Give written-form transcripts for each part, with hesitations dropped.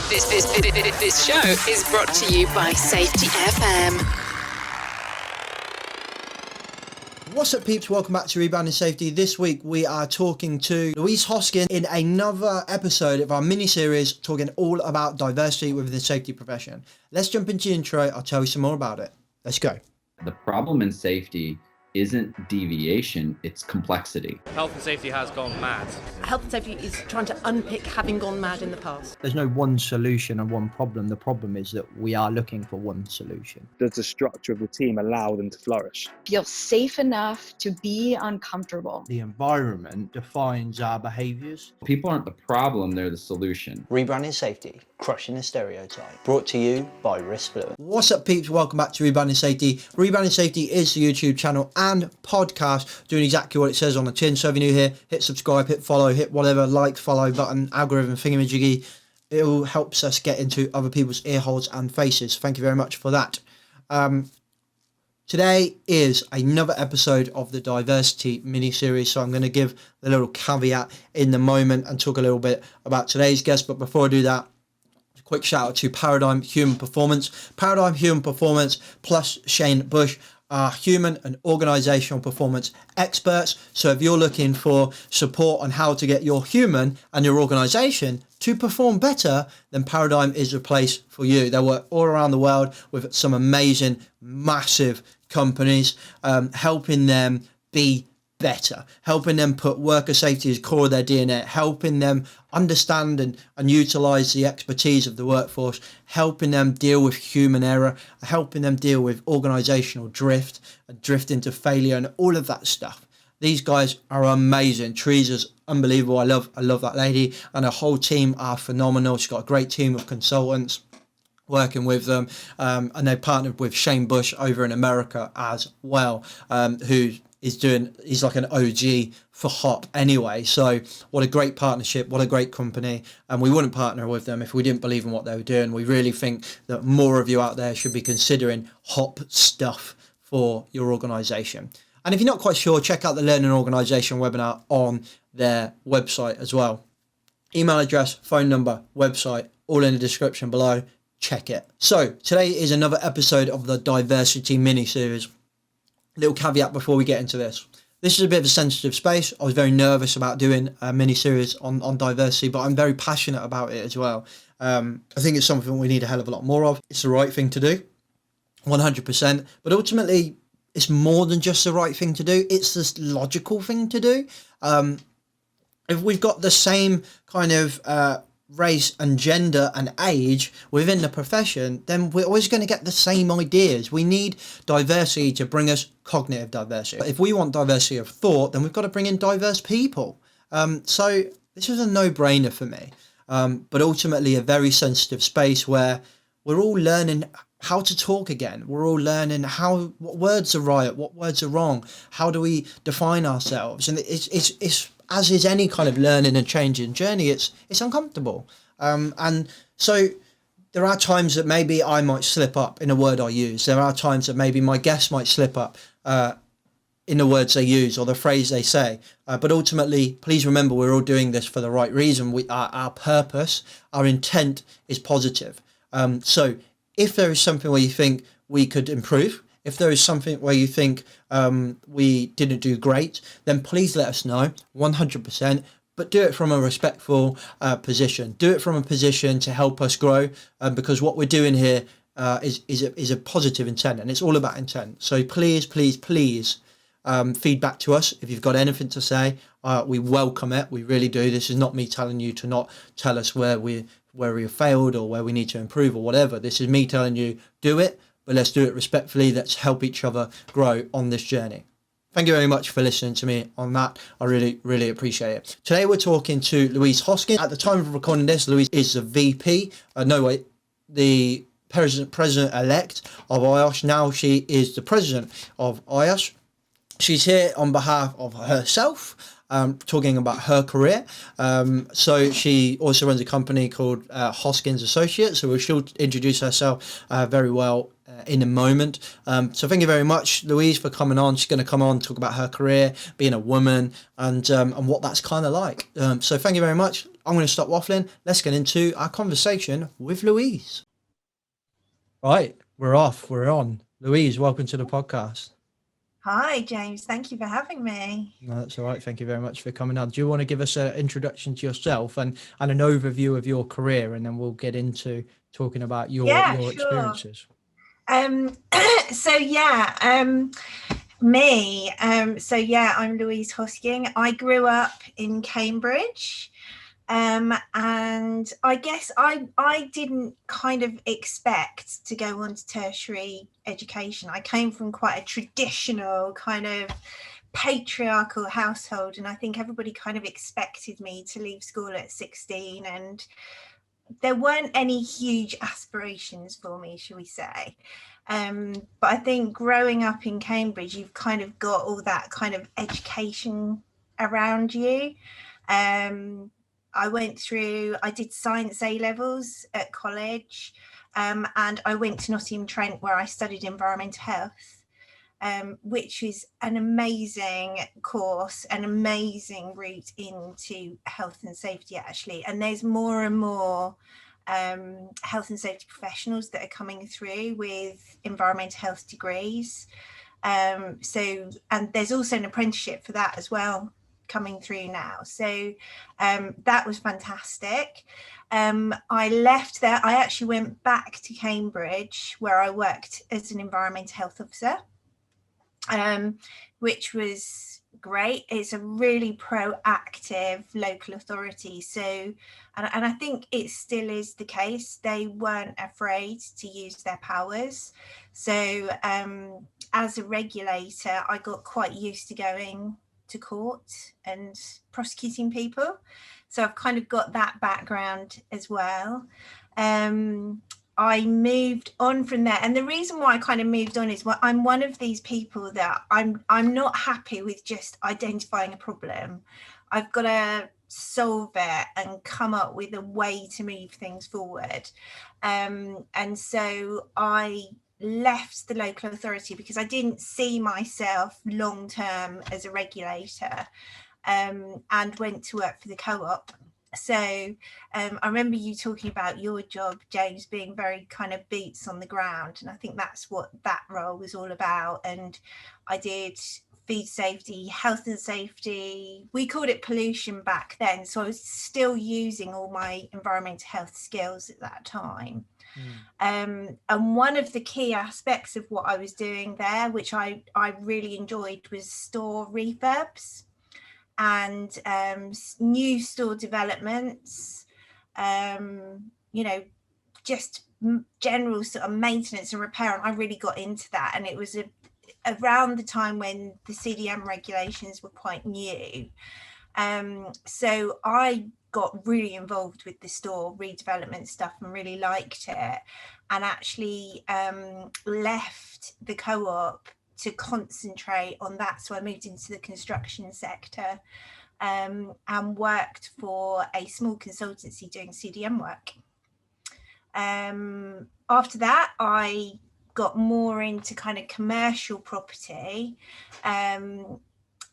This show is brought to you by Safety FM. What's up, peeps? Welcome back to Rebranding Safety. This week we are talking to Louise Hosking in another episode of our mini-series talking all about diversity within the safety profession. Let's jump into the intro. I'll tell you some more about it. Let's go. The problem in safety isn't deviation, it's complexity. Health and safety has gone mad. Health and safety is trying to unpick having gone mad in the past. There's no one solution and one problem. The problem is that we are looking for one solution. Does the structure of the team allow them to flourish? Feel safe enough to be uncomfortable. The environment defines our behaviours. People aren't the problem, they're the solution. Rebranding Safety, crushing the stereotype. Brought to you by Riskfluent. What's up, peeps? Welcome back to Rebranding Safety. Rebranding Safety is the YouTube channel and podcast doing exactly what it says on the tin. So if you're new here, hit subscribe, hit follow, hit whatever like, follow button, algorithm, thingamajiggy. It all helps us get into other people's ear holes and faces. Thank you very much for that. Today is another episode of the diversity mini-series, so I'm going to give the little caveat in the moment and talk a little bit about today's guest. But before I do that, a quick shout out to Paradigm Human Performance. Paradigm Human Performance plus Shane Bush are human and organizational performance experts. So if you're looking for support on how to get your human and your organization to perform better, then Paradigm is the place for you. They work all around the world with some amazing, massive companies, helping them be better, helping them put worker safety as core of their DNA, helping them understand and utilize the expertise of the workforce, helping them deal with human error, helping them deal with organizational drift into failure and all of that stuff. These guys are amazing. Teresa's unbelievable. I love that lady, and her whole team are phenomenal. She's got a great team of consultants working with them, and they partnered with Shane Bush over in America as well, he's like an OG for HOP anyway. So what a great partnership, what a great company. And we wouldn't partner with them if we didn't believe in what they were doing. We really think that more of you out there should be considering HOP stuff for your organization. And if you're not quite sure, check out the Learning Organization webinar on their website as well. Email address, phone number, website, all in the description below. Check it. So today is another episode of the diversity mini-series. Little caveat before we get into this. This is a bit of a sensitive space. I was very nervous about doing a mini-series on diversity, but I'm very passionate about it as well. I think it's something we need a hell of a lot more of. It's the right thing to do, 100%. But ultimately, it's more than just the right thing to do. It's the logical thing to do. If we've got the same kind of race and gender and age within the profession, then we're always going to get the same ideas. We need diversity to bring us cognitive diversity. If we want diversity of thought, then we've got to bring in diverse people. So this is a no-brainer for me, but ultimately a very sensitive space where we're all learning how to talk again. We're all learning what words are right, what words are wrong, how do we define ourselves, and it's as is any kind of learning and changing journey, it's uncomfortable. And so there are times that maybe I might slip up in a word I use. There are times that maybe my guests might slip up in the words they use or the phrase they say. But ultimately, please remember, we're all doing this for the right reason. Our purpose, our intent is positive. So if there is something where you think we could improve, if there is something where you think we didn't do great, then please let us know, 100%, but do it from a respectful position. Do it from a position to help us grow, because what we're doing here is a positive intent, and it's all about intent. So please, feedback to us. If you've got anything to say, we welcome it. We really do. This is not me telling you to not tell us where we failed or where we need to improve or whatever. This is me telling you, do it. But let's do it respectfully. Let's help each other grow on this journey. Thank you very much for listening to me on that. I really, really appreciate it. Today we're talking to Louise Hosking. At the time of recording this, Louise is the VP. The president-elect of IOSH. Now she is the president of IOSH. She's here on behalf of herself, talking about her career. So she also runs a company called Hoskins Associates. So she'll introduce herself very well in a moment. So thank you very much, Louise, for coming on. She's going to come on, talk about her career, being a woman, and what that's kind of like. So thank you very much. I'm going to stop waffling. Let's get into our conversation with Louise. Right, we're off. We're on. Louise, welcome to the podcast. Hi, James. Thank you for having me. No, that's all right. Thank you very much for coming on. Do you want to give us an introduction to yourself and an overview of your career, and then we'll get into talking about your Sure. experiences? Me. I'm Louise Hosking. I grew up in Cambridge. And I guess I didn't kind of expect to go on to tertiary education. I came from quite a traditional kind of patriarchal household, and I think everybody kind of expected me to leave school at 16, and there weren't any huge aspirations for me, shall we say. But I think growing up in Cambridge, you've kind of got all that kind of education around you. I did science A-levels at college, and I went to Nottingham-Trent where I studied environmental health, which is an amazing course, an amazing route into health and safety, actually. And there's more and more health and safety professionals that are coming through with environmental health degrees. And there's also an apprenticeship for that as well coming through now. So that was fantastic. I left there. I actually went back to Cambridge where I worked as an environmental health officer, which was great. It's a really proactive local authority. So, and I think it still is the case. They weren't afraid to use their powers. So as a regulator, I got quite used to going to court and prosecuting people, so I've kind of got that background as well. I moved on from there, and the reason why I kind of moved on is I'm one of these people that I'm not happy with just identifying a problem. I've got to solve it and come up with a way to move things forward, and so I left the local authority because I didn't see myself long term as a regulator, and went to work for the co-op. So I remember you talking about your job, James, being very kind of boots on the ground, and I think that's what that role was all about. And I did food safety, health and safety. We called it pollution back then, so I was still using all my environmental health skills at that time. And one of the key aspects of what I was doing there, which I really enjoyed, was store refurbs and new store developments, just general sort of maintenance and repair. And I really got into that. And it was around the time when the CDM regulations were quite new. So I got really involved with the store redevelopment stuff and really liked it, and actually left the co-op to concentrate on that. So I moved into the construction sector, and worked for a small consultancy doing CDM work. After that, I got more into kind of commercial property,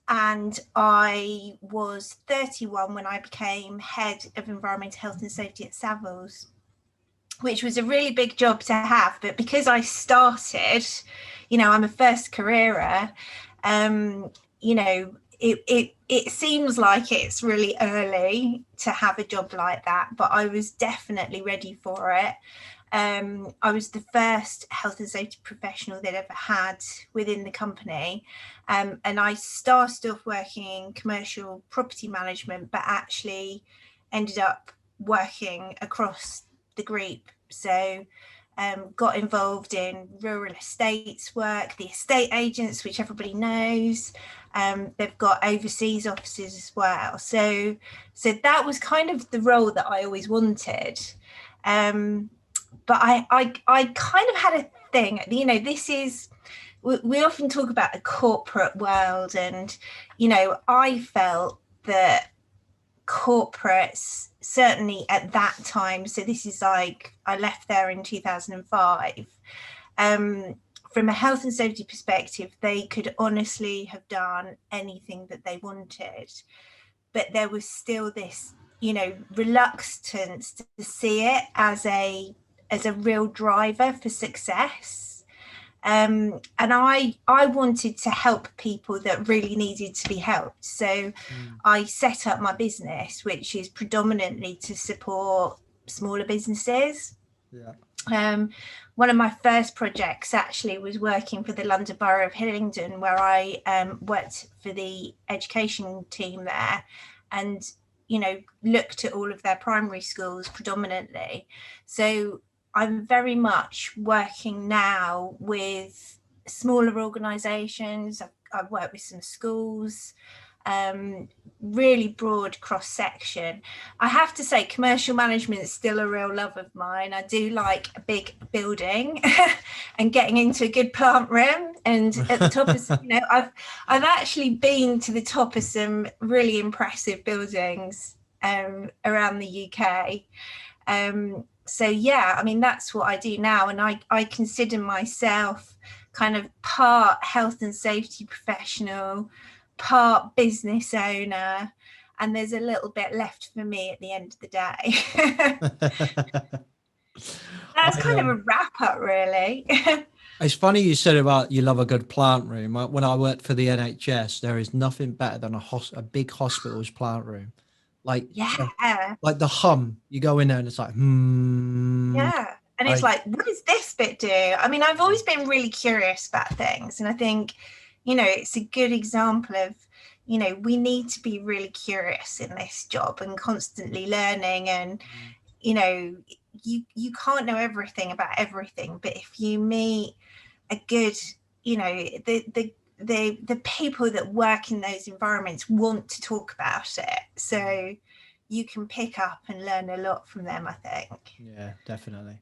and I was 31 when I became head of environmental health and safety at Savills, which was a really big job to have. But because I started, I'm a first careerer, it seems like it's really early to have a job like that, but I was definitely ready for it. I was the first health and safety professional they'd ever had within the company. And I started off working in commercial property management, but actually ended up working across the group. So got involved in rural estates work, the estate agents, which everybody knows. They've got overseas offices as well. So that was kind of the role that I always wanted. But I kind of had a thing, we often talk about the corporate world, and, I felt that corporates, certainly at that time, so this is like, I left there in 2005, from a health and safety perspective, they could honestly have done anything that they wanted, but there was still this, reluctance to see it as a real driver for success. And I wanted to help people that really needed to be helped. So I set up my business, which is predominantly to support smaller businesses. One of my first projects actually was working for the London Borough of Hillingdon, where I worked for the education team there, and looked at all of their primary schools predominantly. So I'm very much working now with smaller organisations. I've worked with some schools, really broad cross section. I have to say, commercial management is still a real love of mine. I do like a big building and getting into a good plant room. And at the top of, I've actually been to the top of some really impressive buildings around the UK. So yeah, I mean, that's what I do now. And I consider myself kind of part health and safety professional, part business owner, and there's a little bit left for me at the end of the day. That's kind of a wrap up, really. It's funny you said about you love a good plant room. When I worked for the NHS, there is nothing better than a big hospital's plant room. Like, like the hum, you go in there and it's like, yeah. And it's like, what does this bit do? I mean, I've always been really curious about things. And I think, it's a good example of, we need to be really curious in this job and constantly learning. And, you can't know everything about everything. But if you meet a good, the people that work in those environments want to talk about it. So you can pick up and learn a lot from them, I think. Yeah, definitely.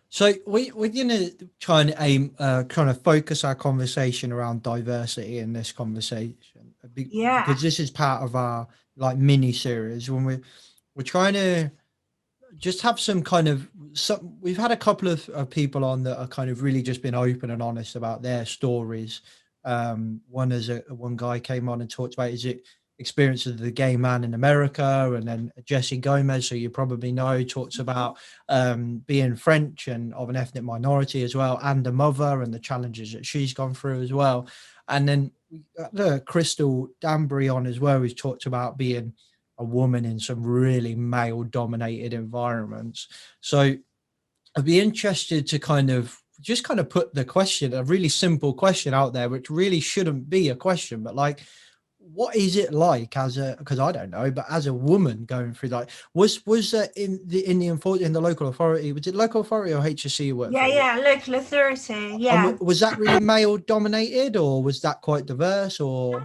So we're going to try and aim, kind of focus our conversation around diversity in this conversation. Because this is part of our mini series when we're trying to just have some kind of we've had a couple of people on that are kind of really just been open and honest about their stories. One guy came on and talked about his experience of the gay man in America, and then Jesse Gomez, who you probably know, talks about being French and of an ethnic minority as well, and a mother and the challenges that she's gone through as well. And then Crystal Danbury on as well, who's talked about being a woman in some really male dominated environments. So I'd be interested to kind of put the question, a really simple question out there, which really shouldn't be a question, but what is it like because I don't know, but as a woman going through was in the local authority, was it local authority or HSC you worked for? Yeah, local authority. Yeah. Was that really male dominated, or was that quite diverse? Or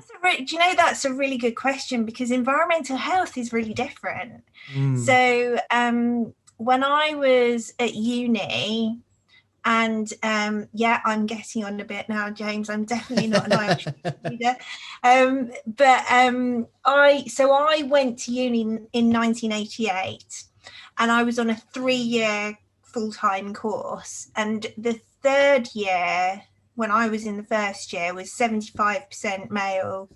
that's a really good question, because environmental health is really different. So when I was at uni, and I'm getting on a bit now, James. I'm definitely not an IOSH reader. I went to uni in 1988, and I was on a 3-year full-time course. And the third year, when I was in the first year, was 75% male,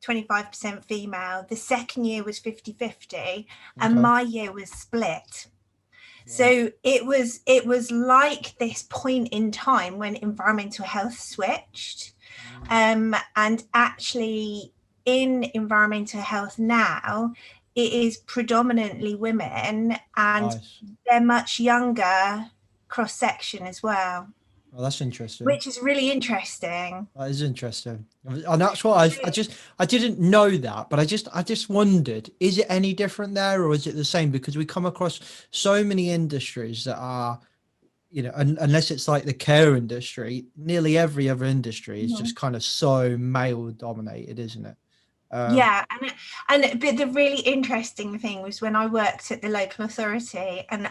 25% female. The second year was 50-50, and my year was split. So it was like this point in time when environmental health switched, and actually in environmental health now, it is predominantly women, and they're much younger cross section as well. Well, that's interesting. Which is really interesting. That is interesting, and that's what I didn't know that, but I just wondered, is it any different there, or is it the same? Because we come across so many industries that are, unless it's like the care industry, nearly every other industry is just kind of so male dominated, isn't it? But the really interesting thing was when I worked at the local authority, and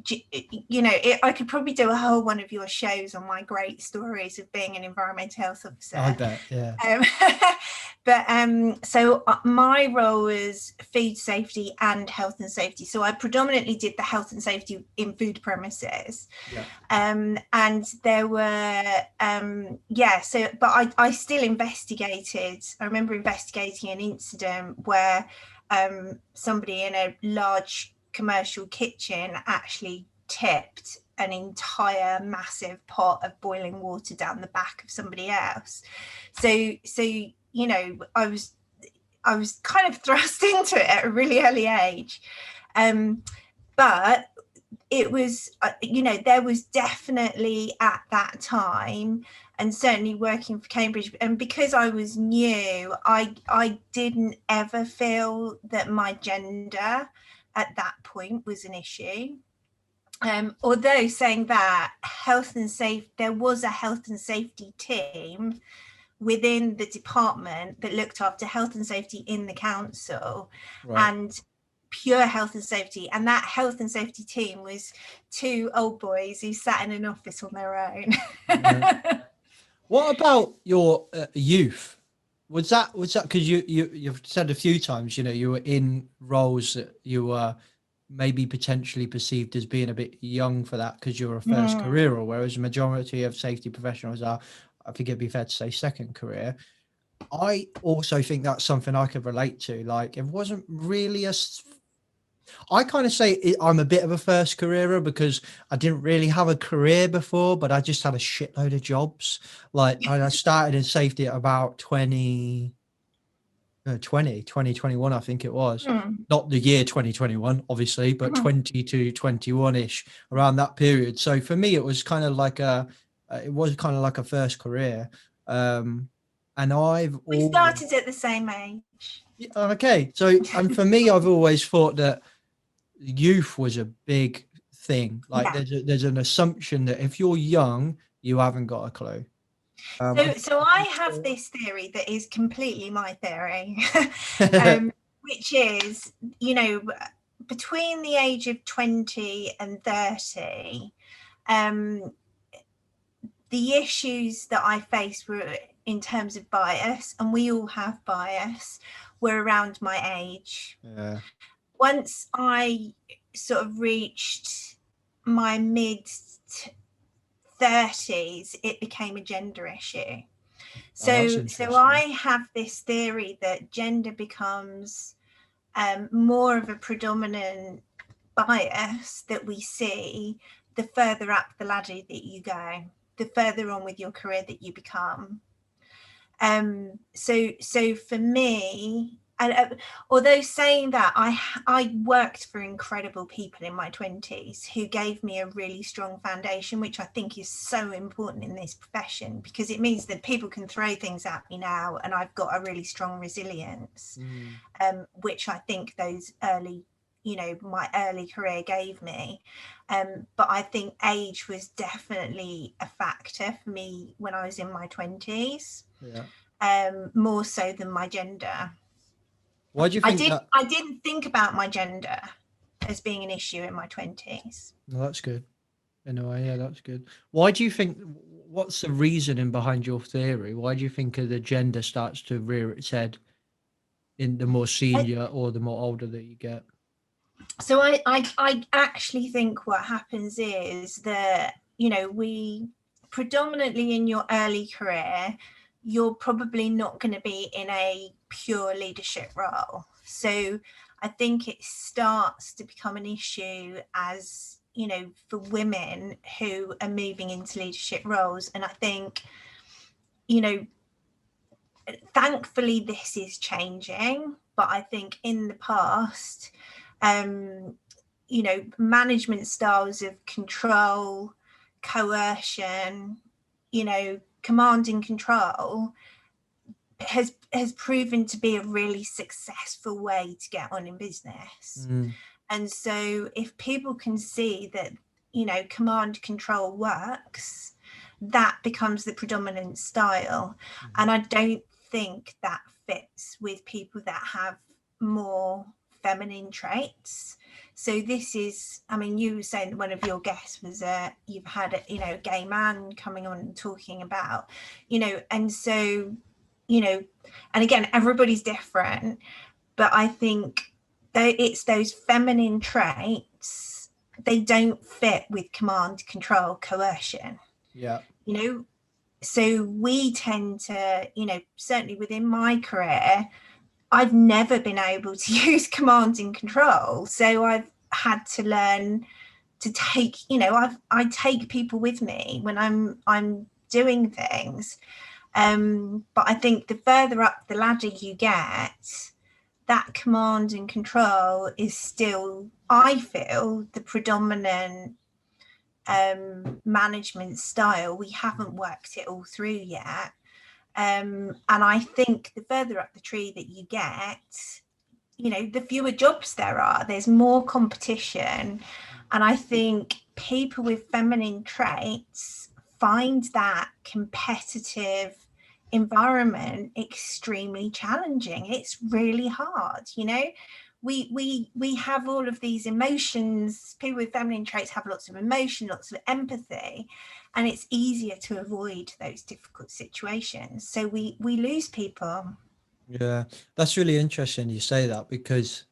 I could probably do a whole one of your shows on my great stories of being an environmental health officer. I bet, yeah. So my role was food safety and health and safety. So I predominantly did the health and safety in food premises. And there were, but I still investigated. I remember investigating an incident where somebody in a large commercial kitchen actually tipped an entire massive pot of boiling water down the back of somebody else. So you know, I was kind of thrust into it at a really early age, but it was, you know, there was definitely at that time, and certainly working for Cambridge, and because I was new, I didn't ever feel that my gender at that point was an issue. Although saying that, there was a health and safety team within the department that looked after health and safety in the council, and pure health and safety, and that health and safety team was two old boys who sat in an office on their own. What about your youth? Was that because you've said a few times, you know, you were in roles that you were maybe potentially perceived as being a bit young for that because you're a first career, whereas the majority of safety professionals are, I think it'd be fair to say, second career. I also think that's something I could relate to. Like, it wasn't really I kind of say I'm a bit of a first careerer because I didn't really have a career before, but I just had a shitload of jobs. Like, I started in safety at about 2021, I think it was. Not the year 2021, obviously, but 20 to 21-ish, around that period. So for me, it was kind of like a first career. And we started at the same age. Okay. So, and for me, I've always thought that youth was a big thing. Like, there's an assumption that if you're young, you haven't got a clue. So I have this theory that is completely my theory, which is, you know, between the age of 20 and 30, the issues that I faced were in terms of bias, and we all have bias, were around my age. Once I sort of reached my mid 30s, it became a gender issue. So I have this theory that gender becomes more of a predominant bias that we see the further up the ladder that you go, the further on with your career that you become. So for me, and although saying that, I worked for incredible people in my 20s who gave me a really strong foundation, which I think is so important in this profession, because it means that people can throw things at me now and I've got a really strong resilience, which I think those early, you know, my early career gave me. But I think age was definitely a factor for me when I was in my 20s, more so than my gender. Why do you think I didn't think about my gender as being an issue in my 20s. Well, that's good. In a way, yeah, that's good. Why do you think, what's the reasoning behind your theory? Why do you think the gender starts to rear its head in the more senior or the more older that you get? So I actually think what happens is that, you know, we predominantly in your early career, you're probably not going to be in a pure leadership role. So I think it starts to become an issue as, you know, for women who are moving into leadership roles. And I think, you know, thankfully this is changing, but I think in the past, you know, management styles of control, coercion, you know, command and control has proven to be a really successful way to get on in business. And so if people can see that, you know, command control works, that becomes the predominant style. And I don't think that fits with people that have more feminine traits. So this is, I mean, you were saying one of your guests was you've had a, you know, gay man coming on and talking about, you know, and so, you know, and again, everybody's different, but I think that it's those feminine traits, they don't fit with command, control, coercion. You know, so we tend to, you know, certainly within my career, I've never been able to use command and control, so I've had to learn to take, I take people with me when I'm doing things. But I think the further up the ladder you get, that command and control is still, I feel, the predominant management style. We haven't worked it all through yet. And I think the further up the tree that you get, the fewer jobs there's more competition. And I think people with feminine traits find that competitive environment extremely challenging. It's really hard. We have all of these emotions. People with feminine traits have lots of emotion, lots of empathy, and it's easier to avoid those difficult situations. So we lose people. Yeah, that's really interesting you say that, because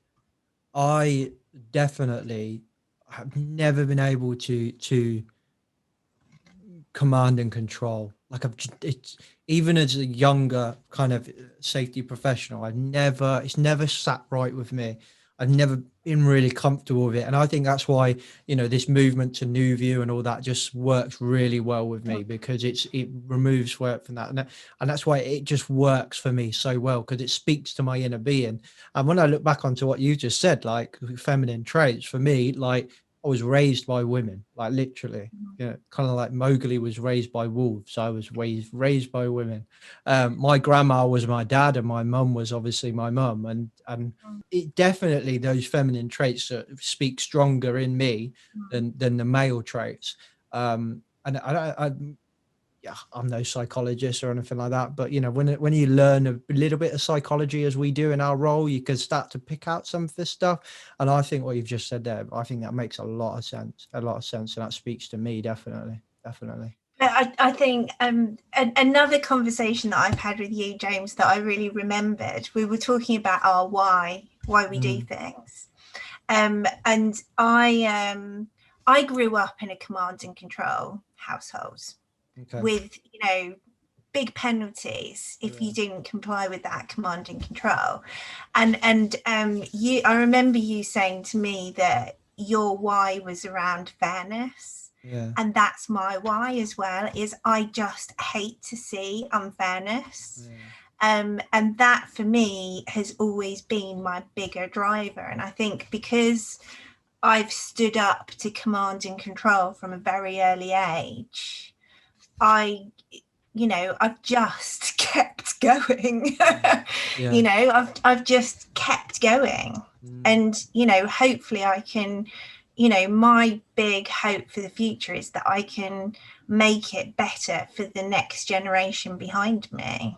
I definitely have never been able to command and control. Like it's even as a younger kind of safety professional, it's never sat right with me. I've never been really comfortable with it. And I think that's why, this movement to New View and all that just works really well with me, because it removes work from that. And that's why it just works for me so well, because it speaks to my inner being. And when I look back onto what you just said, like feminine traits, for me, like I was raised by women, like literally, kind of like Mowgli was raised by wolves. I was raised by women. My grandma was my dad, and my mum was obviously my mum. And it definitely, those feminine traits speak stronger in me than the male traits. And yeah, I'm no psychologist or anything like that, but when you learn a little bit of psychology, as we do in our role, you can start to pick out some of this stuff. And I think what you've just said there, I think that makes a lot of sense, and that speaks to me. Definitely. I think another conversation that I've had with you, James, that I really remembered, we were talking about our why we do things. And I grew up in a command and control household. Okay. With big penalties if you didn't comply with that command and control. And I remember you saying to me that your why was around fairness. Yeah. And that's my why as well, is I just hate to see unfairness. Yeah. And that for me has always been my bigger driver. And I think because I've stood up to command and control from a very early age, I've just kept going. Yeah. I've just kept going. And hopefully I can, my big hope for the future is that I can make it better for the next generation behind me.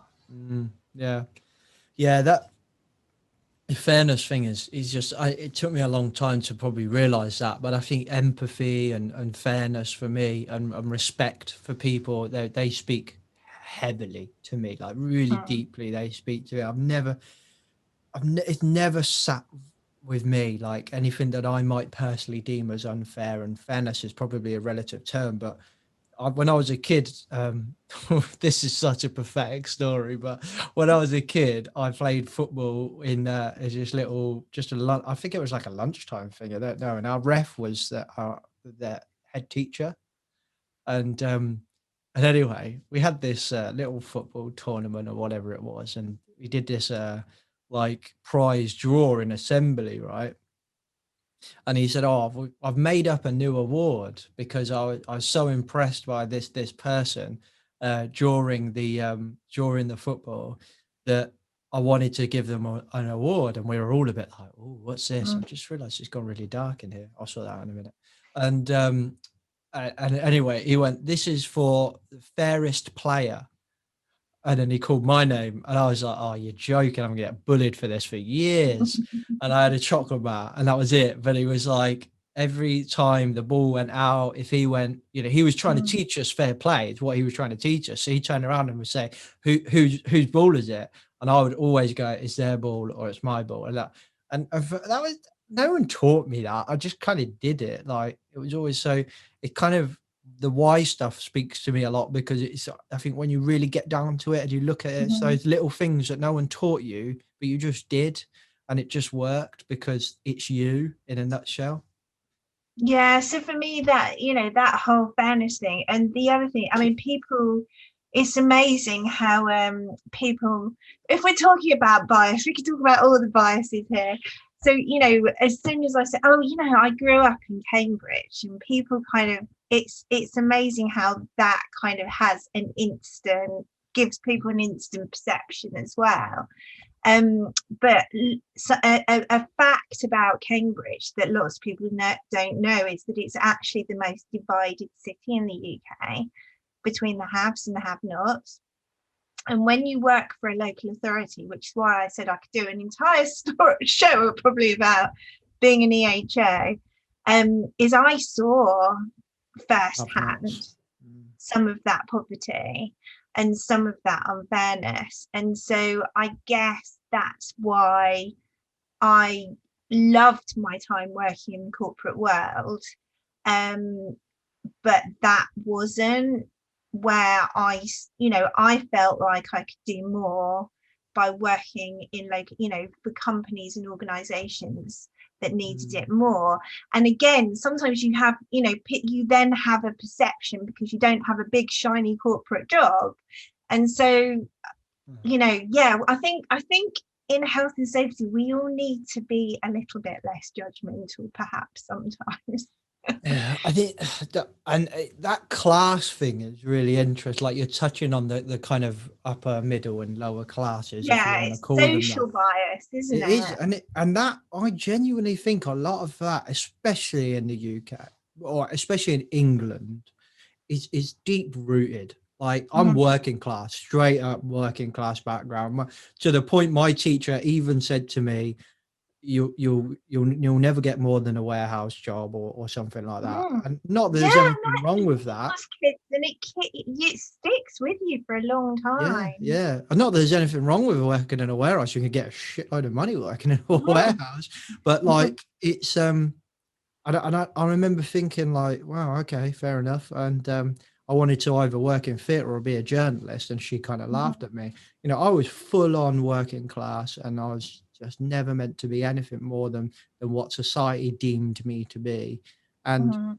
That the fairness thing is just, it took me a long time to probably realize that, but I think empathy and fairness for me, and respect for people, they speak heavily to me, like really deeply. They speak to me. It's never sat with me, like anything that I might personally deem as unfair, and fairness is probably a relative term, but when I was a kid, this is such a pathetic story, but when I was a kid, I played football in this little, I think it was like a lunchtime thing. I don't know. And our ref was the head teacher. And anyway, we had this little football tournament or whatever it was. And we did this like prize draw in assembly, right? And he said, "Oh, I've made up a new award because I was so impressed by this person during the football, that I wanted to give them an award." And we were all a bit like, "Oh, what's this?" I just realized it's gone really dark in here. I'll sort that out in a minute. And anyway, he went, "This is for the fairest player." And then he called my name, and I was like, "Oh, you're joking. I'm gonna get bullied for this for years." And I had a chocolate bar, and that was it. But he was like, every time the ball went out, if he went, he was trying to teach us fair play. It's what he was trying to teach us. So he turned around and would say, whose ball is it? And I would always go, "It's their ball or it's my ball." And that was, no one taught me that. I just kind of did it. Like, it was always so, it kind of the why stuff speaks to me a lot, because it's, I think when you really get down to it and you look at it, it's those little things that no one taught you, but you just did, and it just worked because it's you in a nutshell. Yeah, so for me, that, you know, that whole fairness thing, and the other thing, I mean, people, it's amazing how people, if we're talking about bias, we could talk about all the biases here. So, you know, as soon as I say, oh, you know, I grew up in Cambridge, and people kind of, it's amazing how that kind of has an instant, gives people an instant perception as well. But so a fact about Cambridge that lots of people don't know is that it's actually the most divided city in the UK, between the haves and the have-nots. And when you work for a local authority, which is why I said I could do an entire show probably about being an EHO, is I saw firsthand some of that poverty and some of that unfairness. And so I guess that's why I loved my time working in the corporate world. But that wasn't where I felt like I could do more by working in, like, you know, for companies and organizations that needed it more. And again, sometimes you have, you know, you then have a perception because you don't have a big shiny corporate job. And so, you know, yeah, I think in health and safety, we all need to be a little bit less judgmental, perhaps sometimes. Yeah, I think that class thing is really interesting. Like, you're touching on the kind of upper, middle, and lower classes. Yeah, if you it's call social them that. bias, isn't it? It is, and that, I genuinely think a lot of that, especially in the UK or especially in England, is deep rooted. Like, I'm working class, straight up working class background, to the point my teacher even said to me, you'll never get more than a warehouse job or something like that. And not that there's anything wrong with that. Kids, and it sticks with you for a long time. Yeah. And not that there's anything wrong with working in a warehouse. You can get a shitload of money working in a warehouse, but like, it's I remember thinking, like, wow, okay, fair enough. And I wanted to either work in theatre or be a journalist, and she kind of laughed at me. You know, I was full on working class, and I was just never meant to be anything more than what society deemed me to be. And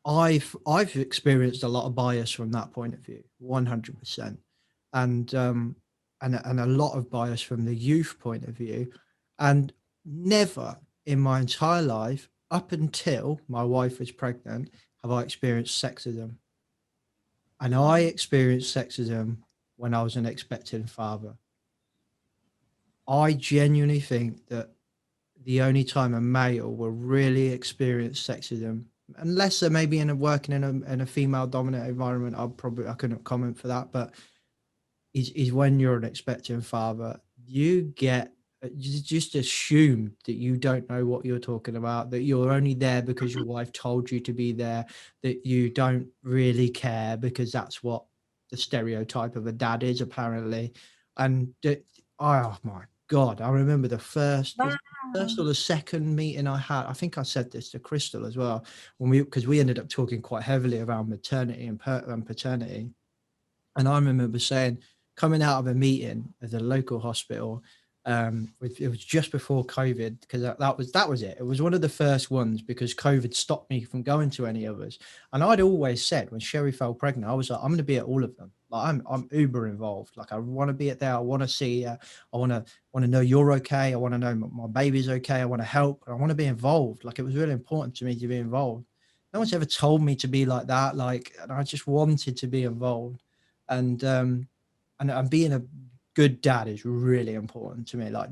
I've experienced a lot of bias from that point of view, 100%, and a lot of bias from the youth point of view. And never in my entire life, up until my wife was pregnant, have I experienced sexism. And I experienced sexism when I was an expecting father. I genuinely think that the only time a male will really experience sexism, unless they're maybe working in a female dominant environment, I couldn't comment for that, but is when you're an expecting father. You just assume that you don't know what you're talking about, that you're only there because your wife told you to be there, that you don't really care because that's what the stereotype of a dad is, apparently. And oh my God, I remember the first or the second meeting I had. I think I said this to Crystal as well, because we ended up talking quite heavily around maternity and paternity. And I remember saying, coming out of a meeting at a local hospital, it was just before COVID, because that was it. It was one of the first ones, because COVID stopped me from going to any others. And I'd always said, when Sherry fell pregnant, I was like, I'm going to be at all of them. Like, I'm uber involved. Like, I want to be at there. I want to see you. I want to know you're okay. I want to know my baby's okay. I want to help. I want to be involved. Like, it was really important to me to be involved. No one's ever told me to be like that. Like, and I just wanted to be involved. And being a good dad is really important to me. Like,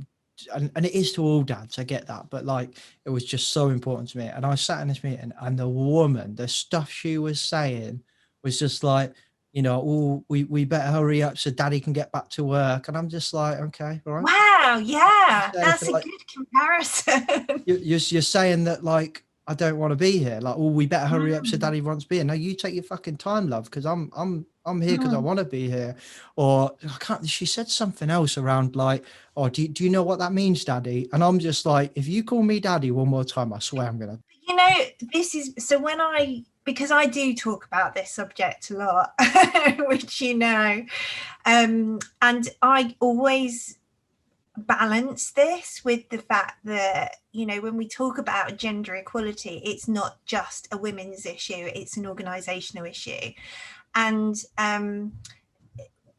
and it is to all dads, I get that, but like, it was just so important to me. And I sat in this meeting, and the woman, the stuff she was saying was just like, you know, oh, we better hurry up so daddy can get back to work. And I'm just like, okay, all right. Wow, yeah, that's a like, good comparison. You're saying that, like, I don't want to be here. Like, oh, we better hurry up so daddy wants to be here. No, you take your fucking time, love, because I'm here because I want to be here. Or she said something else around, like, oh, do you know what that means, daddy? And I'm just like, if you call me daddy one more time, I swear I'm gonna. You know, this is so, when I because I do talk about this subject a lot, which and I always balance this with the fact that, when we talk about gender equality, it's not just a women's issue, it's an organisational issue. And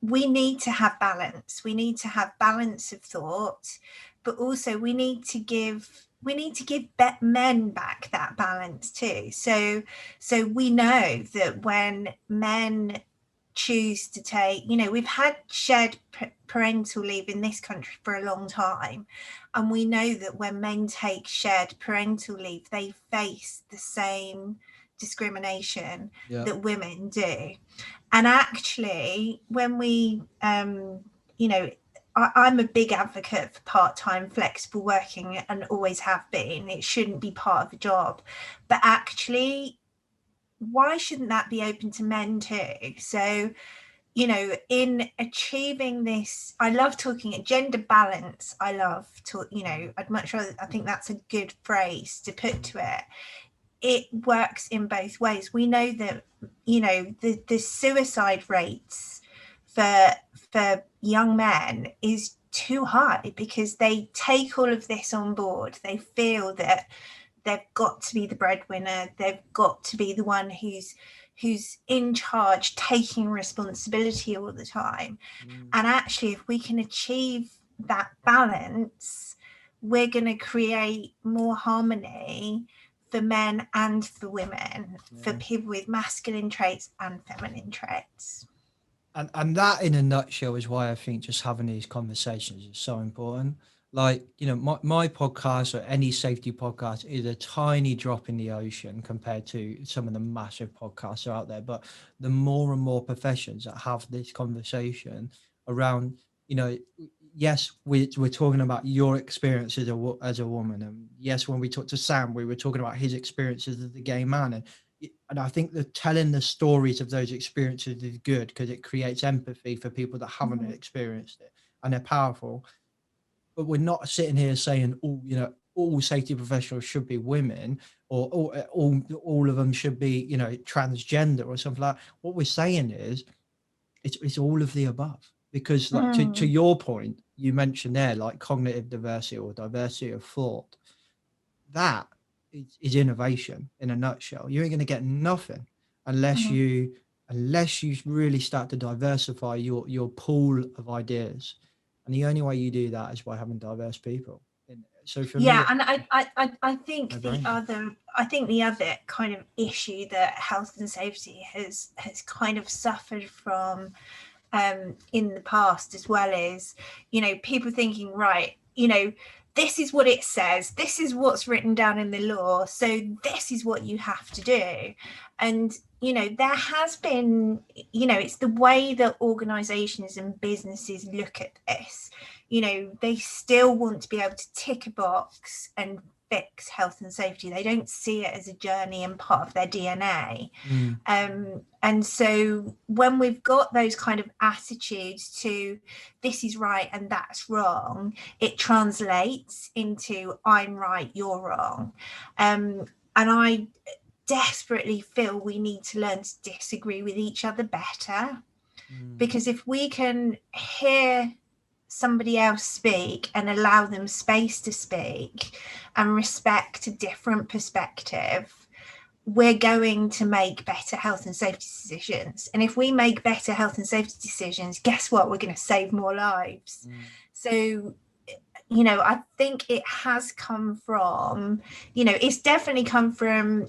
we need to have balance. We need to have balance of thought, but also we need to give men back that balance too. So we know that when men choose to take, we've had shared parental leave in this country for a long time, and we know that when men take shared parental leave, they face the same discrimination that women do. And actually, when we I'm a big advocate for part-time flexible working, and always have been. It shouldn't be part of a job, but actually, why shouldn't that be open to men too? So, in achieving this, I love talking at gender balance. I love to, I'd much rather, I think that's a good phrase to put to it. It works in both ways. We know that, the suicide rates for young men is too high because they take all of this on board. They feel that they've got to be the breadwinner. They've got to be the one who's in charge, taking responsibility all the time. And actually, if we can achieve that balance, we're going to create more harmony for men and for women, for people with masculine traits and feminine traits. And that, in a nutshell, is why I think just having these conversations is so important. Like, my podcast, or any safety podcast, is a tiny drop in the ocean compared to some of the massive podcasts out there. But the more and more professions that have this conversation around, yes, we're talking about your experience as a woman. And yes, when we talked to Sam, we were talking about his experiences as a gay man. And I think that telling the stories of those experiences is good because it creates empathy for people that haven't experienced it, and they're powerful. But we're not sitting here saying all safety professionals should be women, or all of them should be transgender or something like that. What we're saying is it's all of the above, because like to your point, you mentioned there, like cognitive diversity or diversity of thought, that is innovation in a nutshell. You ain't going to get nothing unless you really start to diversify your pool of ideas. And the only way you do that is by having diverse people. So for me, and I think the other kind of issue that health and safety has kind of suffered from in the past as well is, people thinking, right, this is what it says, this is what's written down in the law, so this is what you have to do. And there has been, it's the way that organizations and businesses look at this. They still want to be able to tick a box and fix health and safety. They don't see it as a journey and part of their DNA. And so when we've got those kind of attitudes to this is right and that's wrong, it translates into I'm right, you're wrong. And I desperately feel we need to learn to disagree with each other better, because if we can hear somebody else speak and allow them space to speak and respect a different perspective, we're going to make better health and safety decisions. And if we make better health and safety decisions, guess what? We're going to save more lives. So, I think it has come from, it's definitely come from,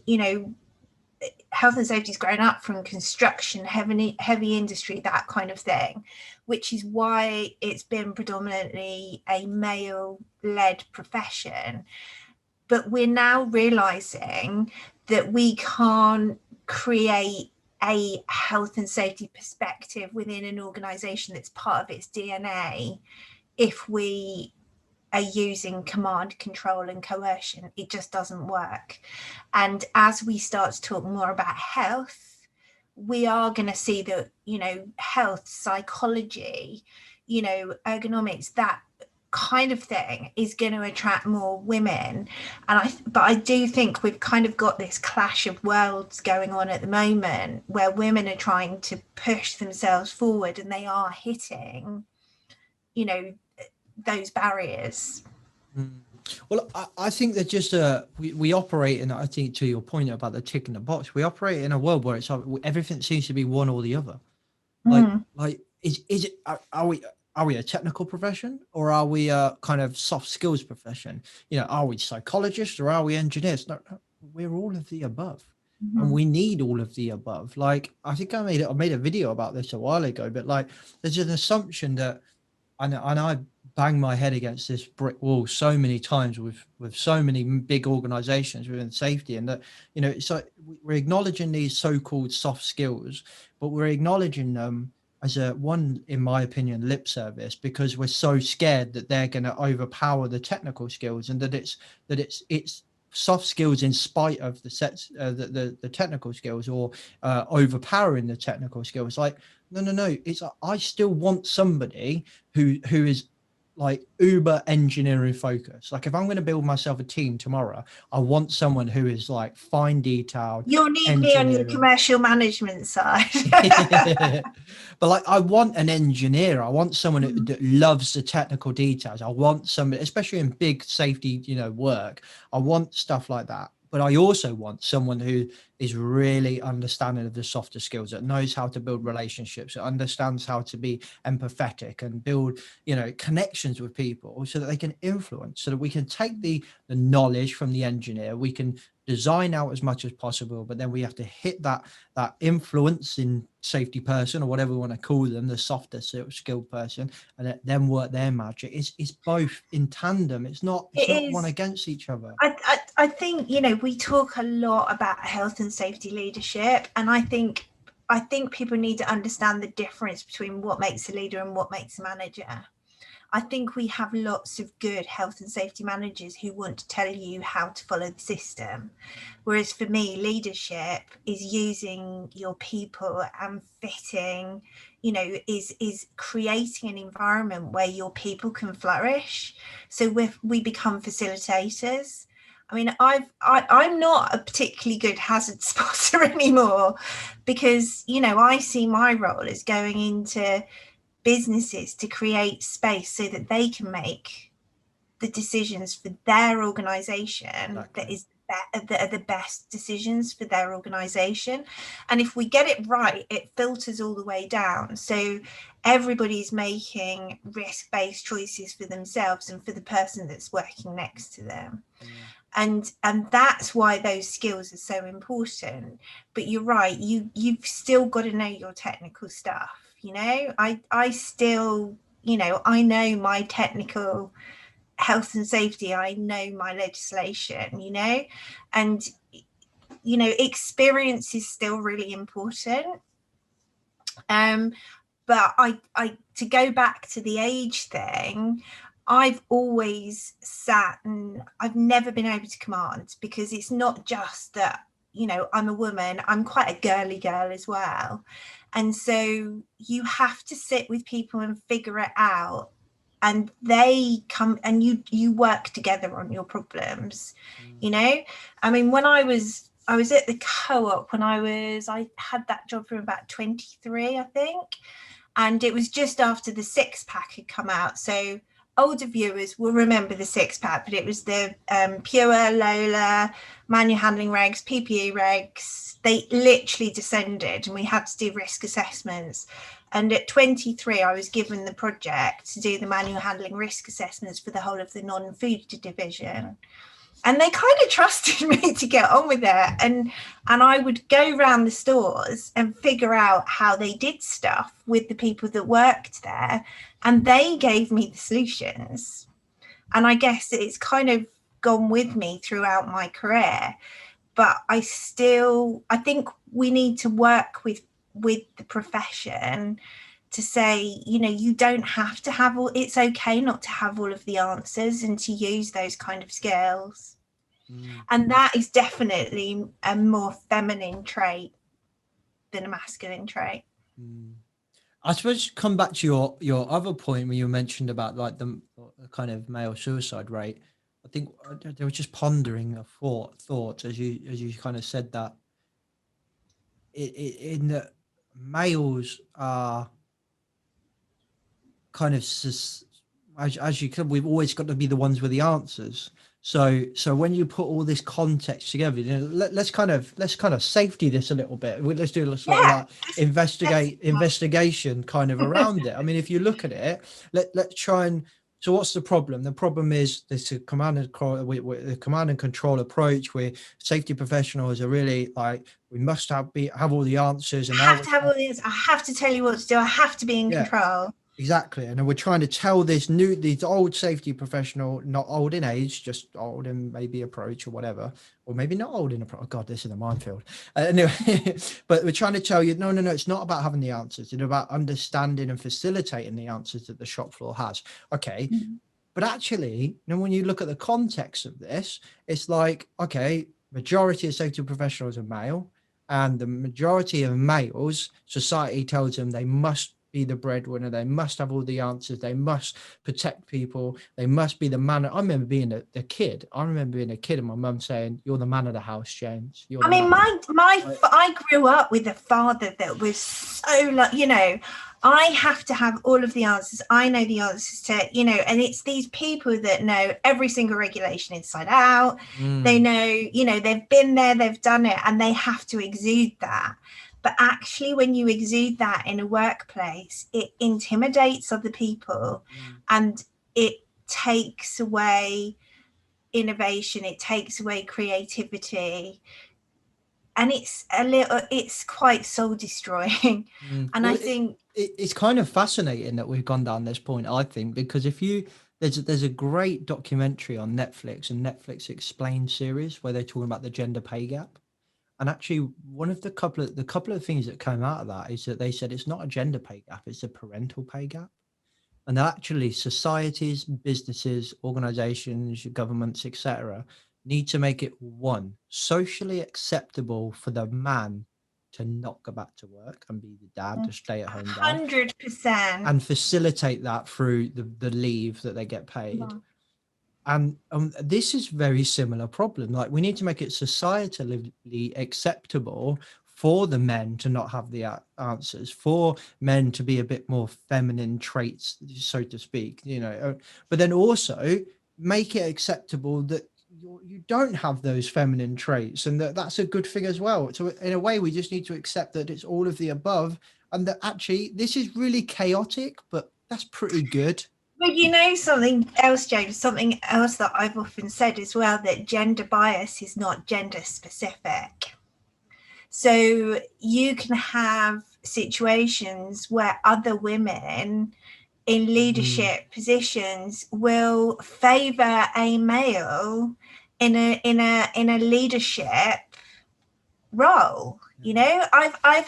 health and safety's grown up from construction, heavy industry, that kind of thing, which is why it's been predominantly a male-led profession. But we're now realizing that we can't create a health and safety perspective within an organization that's part of its DNA if we are using command, control and coercion. It just doesn't work. And as we start to talk more about health, we are going to see that, health, psychology, ergonomics, that kind of thing is going to attract more women. But I do think we've kind of got this clash of worlds going on at the moment, where women are trying to push themselves forward and they are hitting, you know, those barriers. Well, I think that just we operate in, I think, to your point about the tick in the box, we operate in a world where it's like everything seems to be one or the other. Like is it, are we a technical profession, or are we a kind of soft skills profession? You know, are we psychologists or are we engineers? No, we're all of the above. And we need all of the above. Like, I think I made a video about this a while ago, but like, there's an assumption that, and I bang my head against this brick wall so many times with so many big organizations within safety, and that, you know, it's like we're acknowledging these so-called soft skills, but we're acknowledging them as a one, in my opinion, lip service, because we're so scared that they're going to overpower the technical skills, and that it's soft skills in spite of the technical skills, or overpowering the technical skills. Like, no, it's I still want somebody who is like uber engineering focused. Like, if I'm going to build myself a team tomorrow, I want someone who is like fine detailed. You'll need me on the commercial management side. But like, I want an engineer. I want someone that loves the technical details. I want somebody, especially in big safety, you know, work, I want stuff like that. But I also want someone who is really understanding of the softer skills, that knows how to build relationships, that understands how to be empathetic and build, you know, connections with people, so that they can influence, so that we can take the knowledge from the engineer, we can design out as much as possible, but then we have to hit that influencing safety person, or whatever we want to call them, the softer skilled person, and then work their magic. It's both in tandem. It's not one against each other. I think, you know, we talk a lot about health and safety leadership, and I think people need to understand the difference between what makes a leader and what makes a manager. I think we have lots of good health and safety managers who want to tell you how to follow the system. Whereas for me, leadership is using your people and fitting, you know, is creating an environment where your people can flourish. So we become facilitators. I mean, I'm not a particularly good hazard spotter anymore, because, you know, I see my role as going into businesses to create space so that they can make the decisions for their organization that are the best decisions for their organization. And if we get it right, it filters all the way down, so everybody's making risk-based choices for themselves and for the person that's working next to them. And that's why those skills are so important. But you're right, you've still got to know your technical stuff. You know, I still, you know, I know my technical health and safety, I know my legislation, you know, and, you know, experience is still really important. But I to go back to the age thing, I've always sat, and I've never been able to command, because it's not just that, you know, I'm a woman, I'm quite a girly girl as well. And so you have to sit with people and figure it out, and they come and you work together on your problems. You know, I mean, when I was at the co-op when I had that job from about 23, I think, and it was just after the six-pack had come out. So older viewers will remember the six-pack, but it was the Pure, Lola, manual handling regs, PPE regs. They literally descended, and we had to do risk assessments. And at 23, I was given the project to do the manual handling risk assessments for the whole of the non-food division. And they kind of trusted me to get on with it. And I would go around the stores and figure out how they did stuff with the people that worked there. And they gave me the solutions. And I guess it's kind of gone with me throughout my career. But I think we need to work with the profession to say, you know, you don't have to have all, it's okay not to have all of the answers, and to use those kind of skills. And that is definitely a more feminine trait than a masculine trait. I suppose come back to your other point when you mentioned about like the kind of male suicide rate. I think they were just pondering a thought as you kind of said that in that males are kind of as you could, we've always got to be the ones with the answers. So when you put all this context together, let's kind of safety this a little bit. Let's do a sort of like investigation kind of around it. I mean, if you look at it, let's try and. So what's the problem? The problem is this command and the command and control approach where safety professionals are really like, we must have all the answers, and I have to have all these. I have to tell you what to do. I have to be in control. Exactly. And then we're trying to tell these old safety professional, not old in age, just old in maybe approach or whatever, or maybe not old in approach. Oh God, this is a minefield. Anyway, but we're trying to tell you, no, it's not about having the answers. It's about understanding and facilitating the answers that the shop floor has. Okay. Mm-hmm. But actually, when you look at the context of this, it's like, okay, majority of safety professionals are male, and the majority of males, society tells them they must be the breadwinner, they must have all the answers, they must protect people, they must be the man. I remember being a kid and my mum saying, "You're the man of the house, James." I grew up with a father that was so like, I have to have all of the answers. I know the answers to, and it's these people that know every single regulation inside out. They know, they've been there, they've done it, and they have to exude that. But actually, when you exude that in a workplace, it intimidates other people and it takes away innovation, it takes away creativity. And it's quite soul destroying. And I think it's kind of fascinating that we've gone down this point, I think, because there's a great documentary on Netflix, and Netflix Explained series, where they're talking about the gender pay gap. And actually, one of the couple of things that came out of that is that they said it's not a gender pay gap, it's a parental pay gap. And actually societies, businesses, organizations, governments, etc., need to make it socially acceptable for the man to not go back to work and be the dad, to stay at home 100%, and facilitate that through the leave that they get paid. Yeah. And this is very similar problem. Like, we need to make it societally acceptable for the men to not have the answers, for men to be a bit more feminine traits, so to speak, but then also make it acceptable that you don't have those feminine traits, and that's a good thing as well. So in a way, we just need to accept that it's all of the above, and that actually this is really chaotic, but that's pretty good. But something else, James, something else that I've often said as well, that gender bias is not gender specific. So you can have situations where other women in leadership positions will favor a male in a leadership role. I've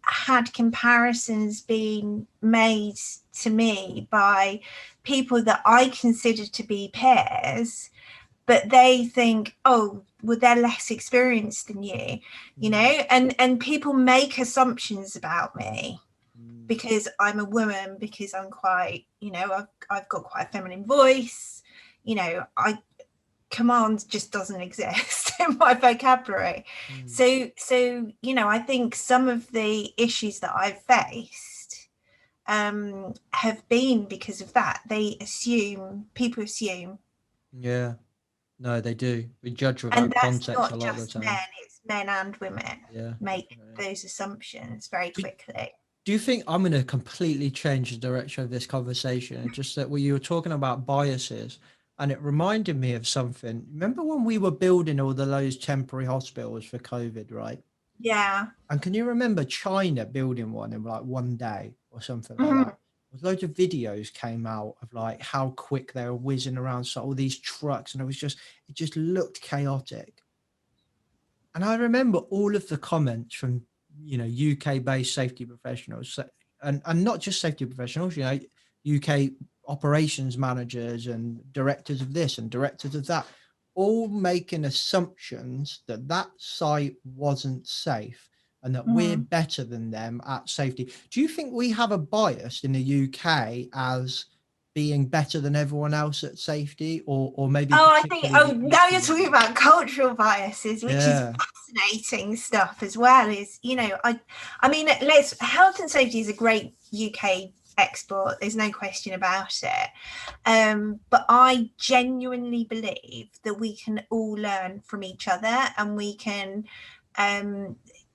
had comparisons being made to me by people that I consider to be peers, but they think, oh, well, they're less experienced than you, and people make assumptions about me because I'm a woman, because I'm quite, I've got quite a feminine voice, command just doesn't exist in my vocabulary. So I think some of the issues that I've faced have been because of that. People assume. Yeah, no, they do. We judge without context a lot of the time. It's men and women make those assumptions very quickly. Do you think, I'm going to completely change the direction of this conversation, just that you were talking about biases, and it reminded me of something. Remember when we were building all those temporary hospitals for COVID, right? Yeah. And can you remember China building one in like one day or something like that? Loads of videos came out of like how quick they were whizzing around, so all these trucks, and it just looked chaotic. And I remember all of the comments from UK-based safety professionals, and not just safety professionals, UK operations managers and directors of this and directors of that, all making assumptions that site wasn't safe and that we're better than them at safety. Do you think we have a bias in the UK as being better than everyone else at safety, or maybe? I think. Oh, particularly now you're talking about cultural biases, which is Yeah. fascinating stuff as well. I mean, health and safety is a great UK export. There's no question about it. But I genuinely believe that we can all learn from each other, and we can,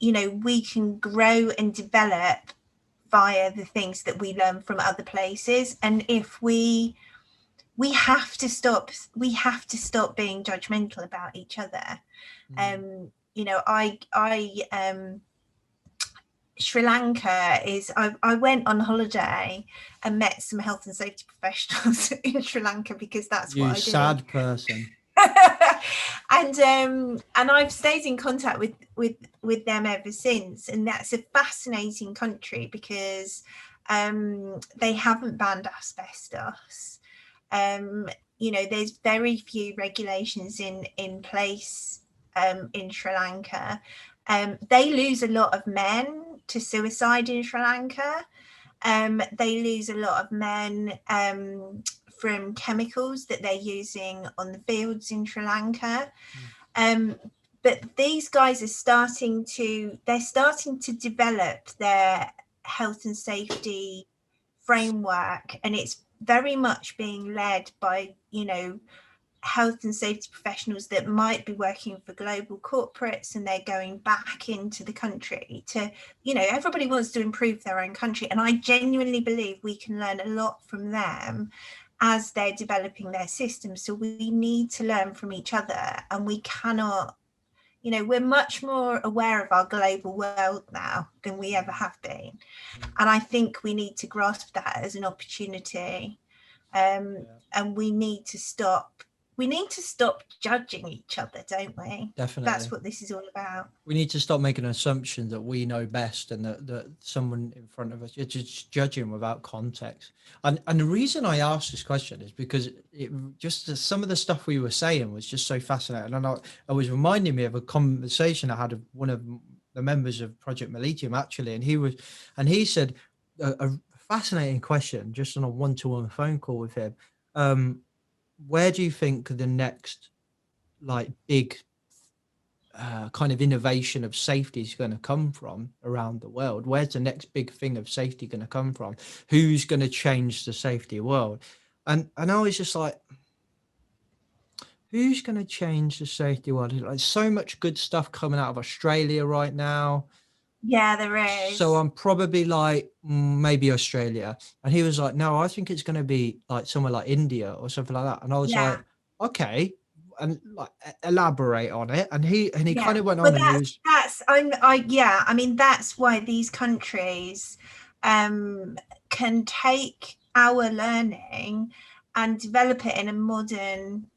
we can grow and develop via the things that we learn from other places. And if we have to stop being judgmental about each other. Sri Lanka is, I went on holiday and met some health and safety professionals in Sri Lanka, because that's what I do. You sad person. And I've stayed in contact with them ever since, and that's a fascinating country because they haven't banned asbestos. There's very few regulations in place in Sri Lanka. They lose a lot of men to suicide in Sri Lanka. They lose a lot of men from chemicals that they're using on the fields in Sri Lanka. But these guys are starting to develop their health and safety framework, and it's very much being led by, health and safety professionals that might be working for global corporates, and they're going back into the country to, everybody wants to improve their own country. And I genuinely believe we can learn a lot from them as they're developing their systems. So we need to learn from each other, and we cannot, we're much more aware of our global world now than we ever have been. And I think we need to grasp that as an opportunity. And we need to stop judging each other, don't we? Definitely. That's what this is all about. We need to stop making an assumption that we know best, and that someone in front of us, you're just judging without context. And the reason I asked this question is because some of the stuff we were saying was just so fascinating. And I was reminding me of a conversation I had with one of the members of Project Mollitiam, actually, and he said a fascinating question just on a one-to-one phone call with him. Where do you think the next big kind of innovation of safety is going to come from around the world? Where's the next big thing of safety going to come from? Who's going to change the safety world? And I was just like, who's going to change the safety world? Like, so much good stuff coming out of Australia right now. Yeah, there is. So I'm probably like, maybe Australia. And he was like, no, I think it's going to be like somewhere like India or something like that. And I was like, okay, and like elaborate on it. And he kind of went on. That's why these countries can take our learning and develop it in a modern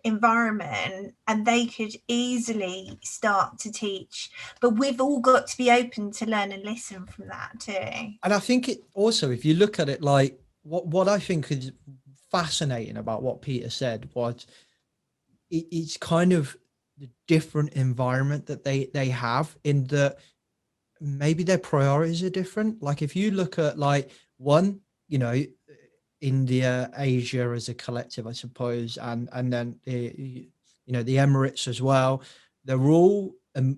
environment, and they could easily start to teach. But we've all got to be open to learn and listen from that too. And I think it also, if you look at it, like what I think is fascinating about what Peter said was it's kind of the different environment that they have, in that maybe their priorities are different. Like if you look at India, Asia as a collective, I suppose, and then the Emirates as well, they're all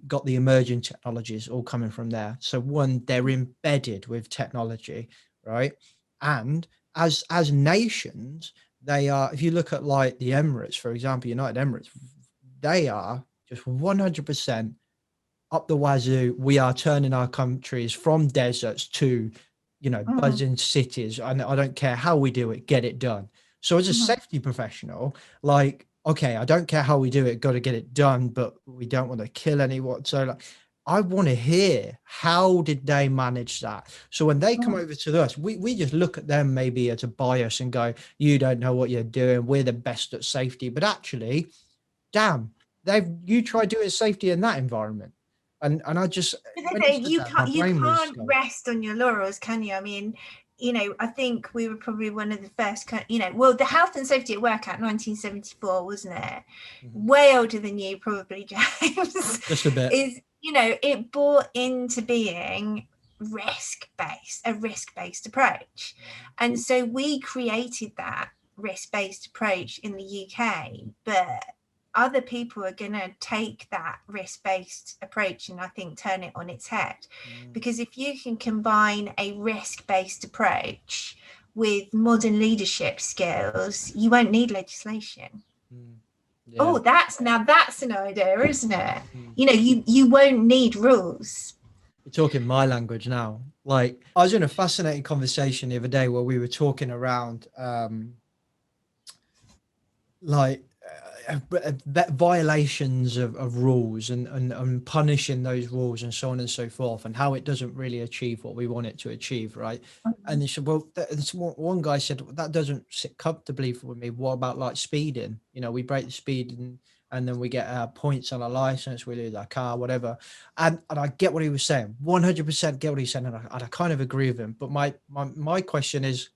got the emerging technologies all coming from there. So they're embedded with technology, right? And as nations, they are, if you look at like the Emirates, for example, United Emirates, they are just 100% up the wazoo. We are turning our countries from deserts to buzzing cities, and I don't care how we do it, get it done. So as a safety professional, like, okay, I don't care how we do it, got to get it done, but we don't want to kill anyone. So like, I want to hear, how did they manage that? So when they come over to us, we just look at them maybe as a bias and go, you don't know what you're doing, we're the best at safety. But actually, damn, you try doing safety in that environment. And I just, you can't rest on your laurels, can you? I mean, I think we were probably one of the first, the Health and Safety at Work Act 1974, wasn't it? Way older than you, probably, James. Just a bit. you know, it brought into being a risk-based approach. And so we created that risk-based approach in the UK, but other people are going to take that risk-based approach and I think turn it on its head. Because if you can combine a risk-based approach with modern leadership skills, you won't need legislation. Yeah. Oh, that's an idea, isn't it? You know, you won't need rules. You're talking my language now. Like, I was in a fascinating conversation the other day where we were talking around violations of rules and punishing those rules and so on and so forth, and how it doesn't really achieve what we want it to achieve, right? And they said, well, one guy said, that doesn't sit comfortably with me. What about like speeding? You know, we break the speed and then we get points on our license, we lose our car, whatever. And I get what he was saying, 100% get what he's saying, and I kind of agree with him. But my question is,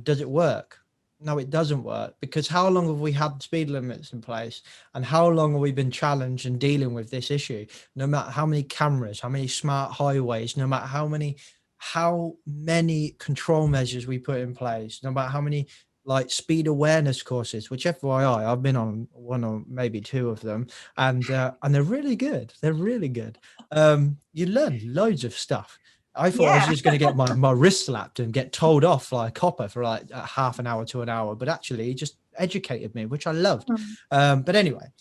does it work? No, it doesn't work, because how long have we had speed limits in place, and how long have we been challenged and dealing with this issue? No matter how many cameras, how many smart highways, no matter how many control measures we put in place, no matter how many like speed awareness courses, which FYI, I've been on one or maybe two of them, and they're really good. They're really good. You learn loads of stuff. I thought I was just going to get my wrist slapped and get told off like a copper for like half an hour to an hour, but actually he just educated me, which I loved. But anyway,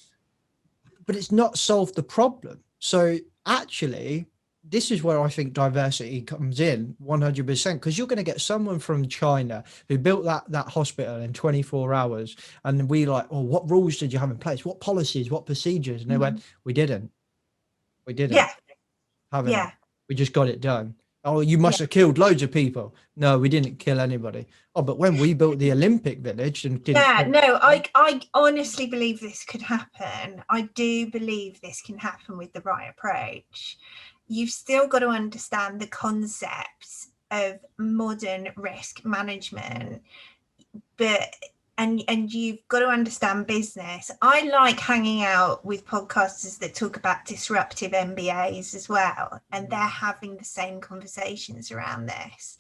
but it's not solved the problem. So actually, this is where I think diversity comes in 100%, because you're going to get someone from China who built that hospital in 24 hours. And we like, oh, what rules did you have in place? What policies, what procedures? And they went, we didn't. Yeah. We just got it done. Oh, you must have killed loads of people. No, we didn't kill anybody. Oh, but when we built the Olympic Village and I honestly believe this could happen. I do believe this can happen with the right approach. You've still got to understand the concepts of modern risk management, but and you've got to understand business. I like hanging out with podcasters that talk about disruptive MBAs as well, and they're having the same conversations around this.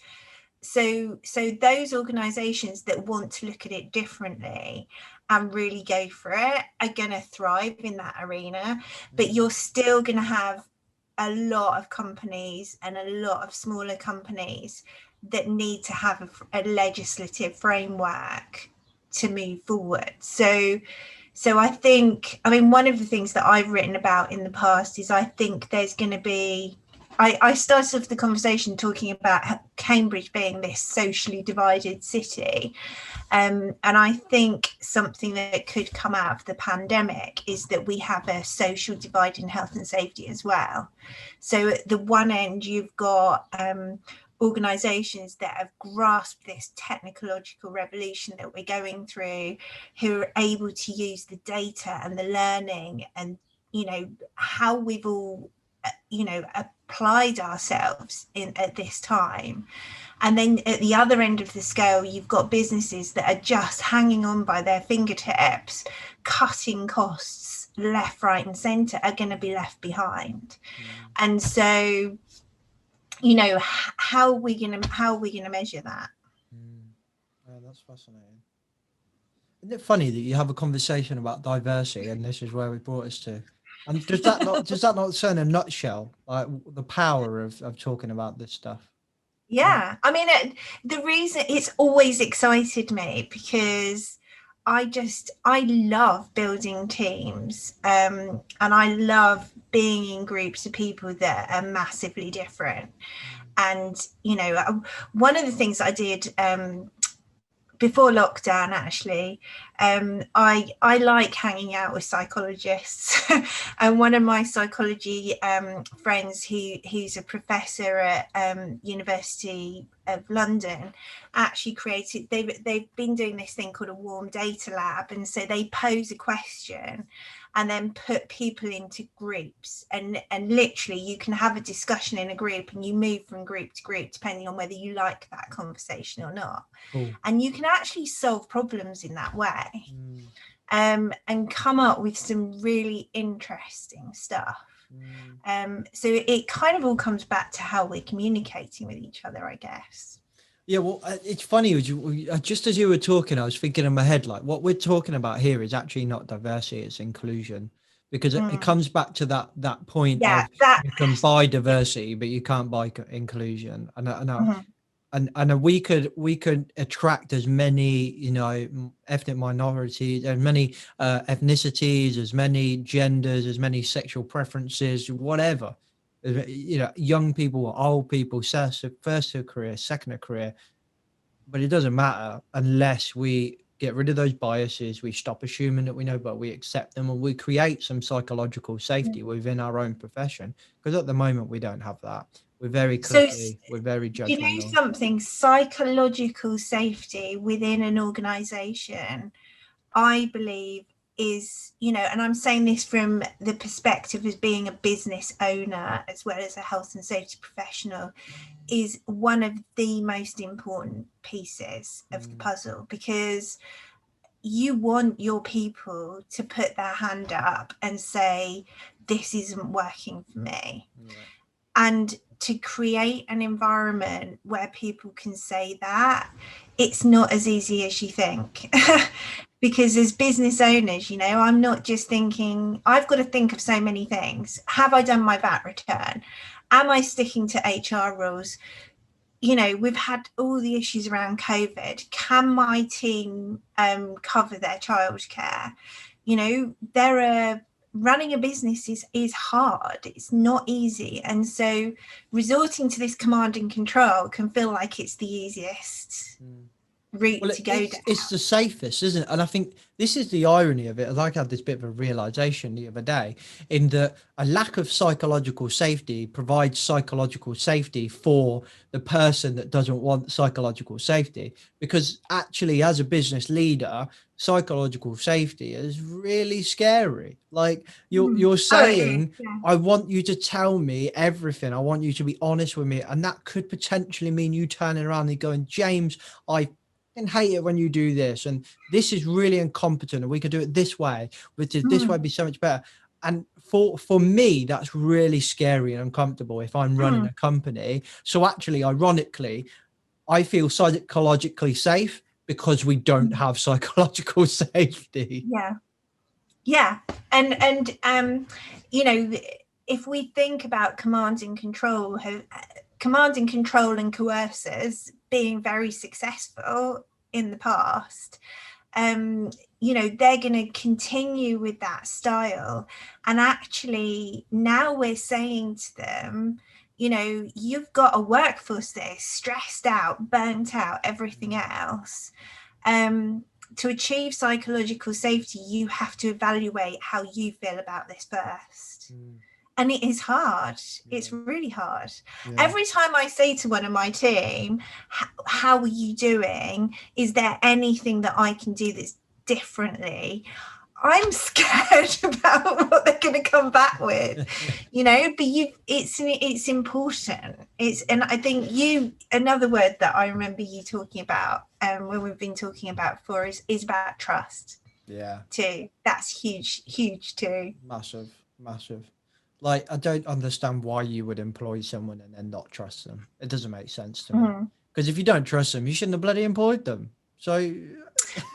So those organizations that want to look at it differently and really go for it are going to thrive in that arena. But you're still going to have a lot of companies and a lot of smaller companies that need to have a legislative framework to move forward. So I think, I mean, one of the things that I've written about in the past is I think there's going to be, I started off the conversation talking about Cambridge being this socially divided city. And I think something that could come out of the pandemic is that we have a social divide in health and safety as well. So at the one end, you've got organizations that have grasped this technological revolution that we're going through, who are able to use the data and the learning and, you know, how we've all, you know, applied ourselves at this time. And then at the other end of the scale, you've got businesses that are just hanging on by their fingertips, cutting costs left, right and centre, are going to be left behind. And so, you know, how are we going to measure that? Oh, that's fascinating. Isn't it funny that you have a conversation about diversity and this is where we brought us to? And does that not say in a nutshell like the power of talking about this stuff? Yeah, I mean, the reason it's always excited me, because I love building teams, and I love being in groups of people that are massively different. And, you know, one of the things I did before lockdown, actually, I like hanging out with psychologists. And one of my psychology friends, who's a professor at University of London, actually created, they've been doing this thing called a warm data lab. And so they pose a question and then put people into groups, and literally you can have a discussion in a group and you move from group to group depending on whether you like that conversation or not. And you can actually solve problems in that way, and come up with some really interesting stuff. So it kind of all comes back to how we're communicating with each other, I guess. Yeah, well, it's funny. Just as you were talking, I was thinking in my head, like, what we're talking about here is actually not diversity, it's inclusion. Because it comes back to that point of you can buy diversity, but you can't buy inclusion. And we could attract as many, ethnic minorities, as many ethnicities, as many genders, as many sexual preferences, whatever. Young people or old people, first a career, second a career, but it doesn't matter unless we get rid of those biases, we stop assuming that we know, but we accept them, and we create some psychological safety within our own profession. Because at the moment we don't have that. We're very clicky, we're very judgmental. Something, psychological safety within an organization, I believe, is, and I'm saying this from the perspective as being a business owner as well as a health and safety professional, is one of the most important pieces of the puzzle, because you want your people to put their hand up and say, this isn't working for me. And to create an environment where people can say that, it's not as easy as you think. Because as business owners, I'm not just thinking, I've got to think of so many things. Have I done my VAT return? Am I sticking to HR rules? We've had all the issues around COVID. Can my team cover their childcare? Running a business is hard. It's not easy. And so resorting to this command and control can feel like it's the easiest route to go down. It's the safest, isn't it? And I think this is the irony of it. Like I had this bit of a realization the other day, in that a lack of psychological safety provides psychological safety for the person that doesn't want psychological safety. Because actually, as a business leader, psychological safety is really scary. Like you're saying, I want you to tell me everything. I want you to be honest with me. And that could potentially mean you turning around and going, James, I hate it when you do this, and this is really incompetent, and we could do it this way, which is this way be so much better. And for me, that's really scary and uncomfortable if I'm running a company. So actually, ironically, I feel psychologically safe because we don't have psychological safety. And if we think about command and control and coercers being very successful in the past, they're going to continue with that style. And actually now we're saying to them, you've got a workforce that is stressed out, burnt out, everything else. To achieve psychological safety, you have to evaluate how you feel about this first. And it is hard. It's really hard. Every time I say to one of my team, how are you doing? Is there anything that I can do that's differently? I'm scared about what they're going to come back with, but it's important. And I think another word that I remember you talking about when we've been talking about before is about trust. Too. That's huge too. Massive. Like, I don't understand why you would employ someone and then not trust them. It doesn't make sense to me. Because if you don't trust them, you shouldn't have bloody employed them. So,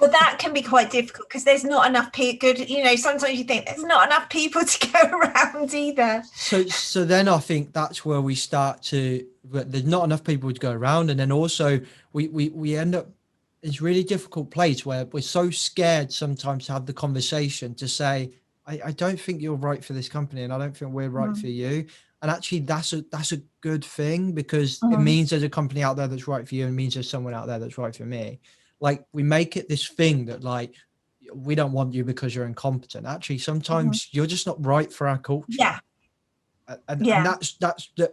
well, that can be quite difficult because there's not enough people. Sometimes you think there's not enough people to go around either. So then I think that's where we start to. There's not enough people to go around, and then also we end up. It's a really difficult place where we're so scared sometimes to have the conversation to say, I don't think you're right for this company, and I don't think we're right for you. And actually, that's a good thing, because it means there's a company out there that's right for you, and it means there's someone out there that's right for me. Like, we make it this thing that, like, we don't want you because you're incompetent. Actually, sometimes you're just not right for our culture. And that's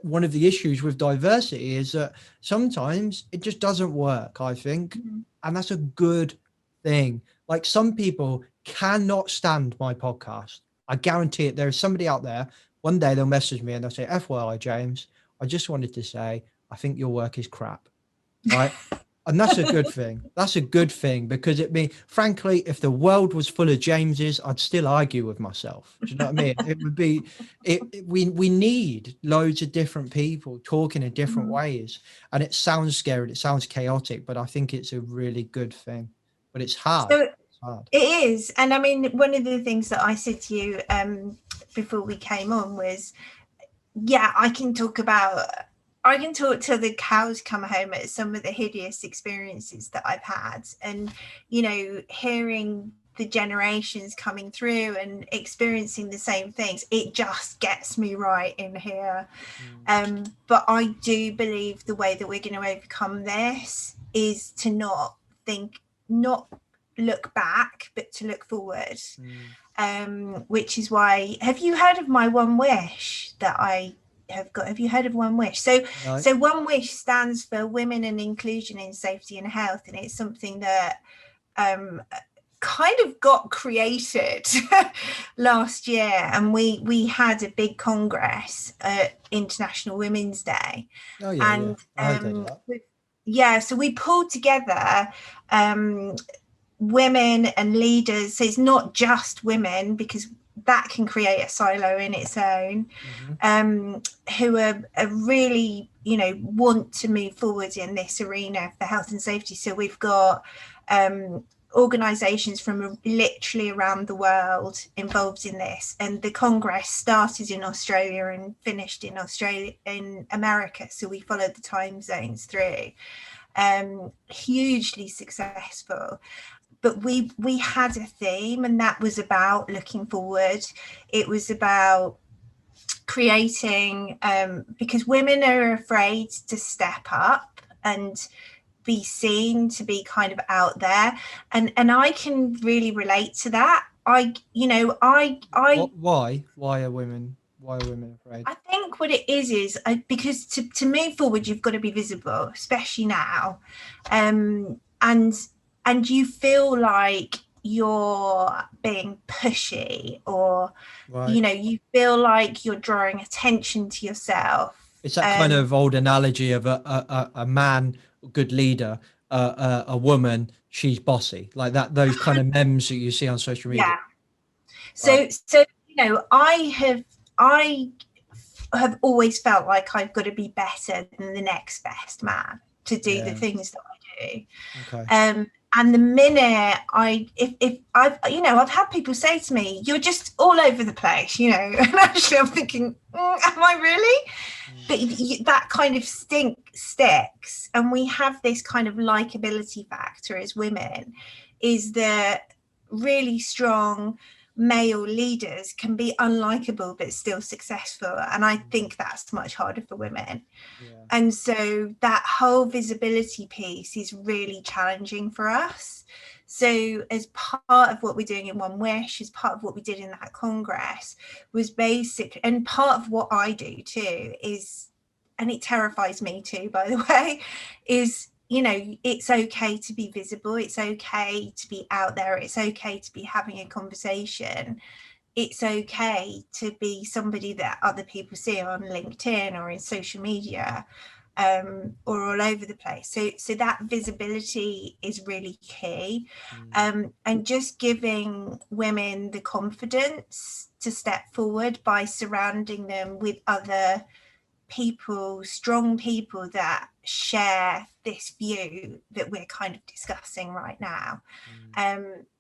one of the issues with diversity, is that sometimes it just doesn't work, I think. And that's a good thing. Like, some people cannot stand my podcast. I guarantee it. There is somebody out there, one day they'll message me and they'll say, FYI, James, I just wanted to say, I think your work is crap. Right? And that's a good thing. That's a good thing, because frankly, if the world was full of Jameses, I'd still argue with myself. Do you know what I mean? It would be, we need loads of different people talking in different ways. And it sounds scary, it sounds chaotic, but I think it's a really good thing. But it's hard. So It's hard. it is. And I mean, one of the things that I said to you before we came on was, yeah, I can talk till the cows come home at some of the hideous experiences that I've had. And, you know, hearing the generations coming through and experiencing the same things, it just gets me right in here. But I do believe the way that we're going to overcome this is to not look back, but to look forward. Which is why, have you heard of my one wish that I have got? Have you heard of one wish? So one wish stands for Women and Inclusion in Safety and Health, and it's something that kind of got created last year, and we had a big congress at International Women's Day. So we pulled together women and leaders. So it's not just women, because that can create a silo in its own, who are really, you know, want to move forward in this arena for health and safety. So we've got organisations from literally around the world involved in this, and the Congress started in Australia and finished in America, so we followed the time zones through. Hugely successful. But we had a theme, and that was about looking forward. It was about creating, because women are afraid to step up and be seen, to be kind of out there, and I can really relate to that. Why are women afraid? I think what it is because to move forward, you've got to be visible, especially now, and you feel like you're being pushy, or you know, you feel like you're drawing attention to yourself. It's that kind of old analogy of a man, good leader, a woman, she's bossy, like that. Those kind of memes that you see on social media. Yeah. So you know, I have always felt like I've got to be better than the next best man to do the things that I do. Okay. And the minute if I've had people say to me, "You're just all over the place," you know, and actually I'm thinking, am I really? But that kind of sticks, and we have this kind of likability factor as women, is that really strong male leaders can be unlikable but still successful, and I think that's much harder for women. And so that whole visibility piece is really challenging for us. So as part of what we're doing in One Wish, as part of what we did in that congress, was basic, and part of what I do too is, and it terrifies me too, by the way, is, you know, it's okay to be visible, it's okay to be out there, it's okay to be having a conversation, it's okay to be somebody that other people see on LinkedIn or in social media, or all over the place. So that visibility is really key, and just giving women the confidence to step forward by surrounding them with other people, strong people that share this view that we're kind of discussing right now.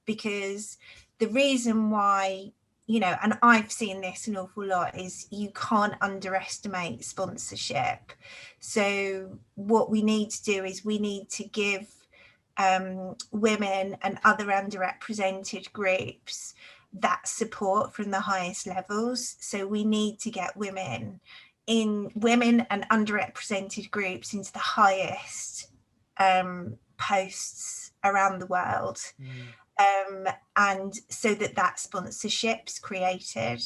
Because the reason why, you know, and I've seen this an awful lot, is you can't underestimate sponsorship. So what we need to do is we need to give women and other underrepresented groups that support from the highest levels. So we need to get women and underrepresented groups into the highest posts around the world. And so that sponsorship's created.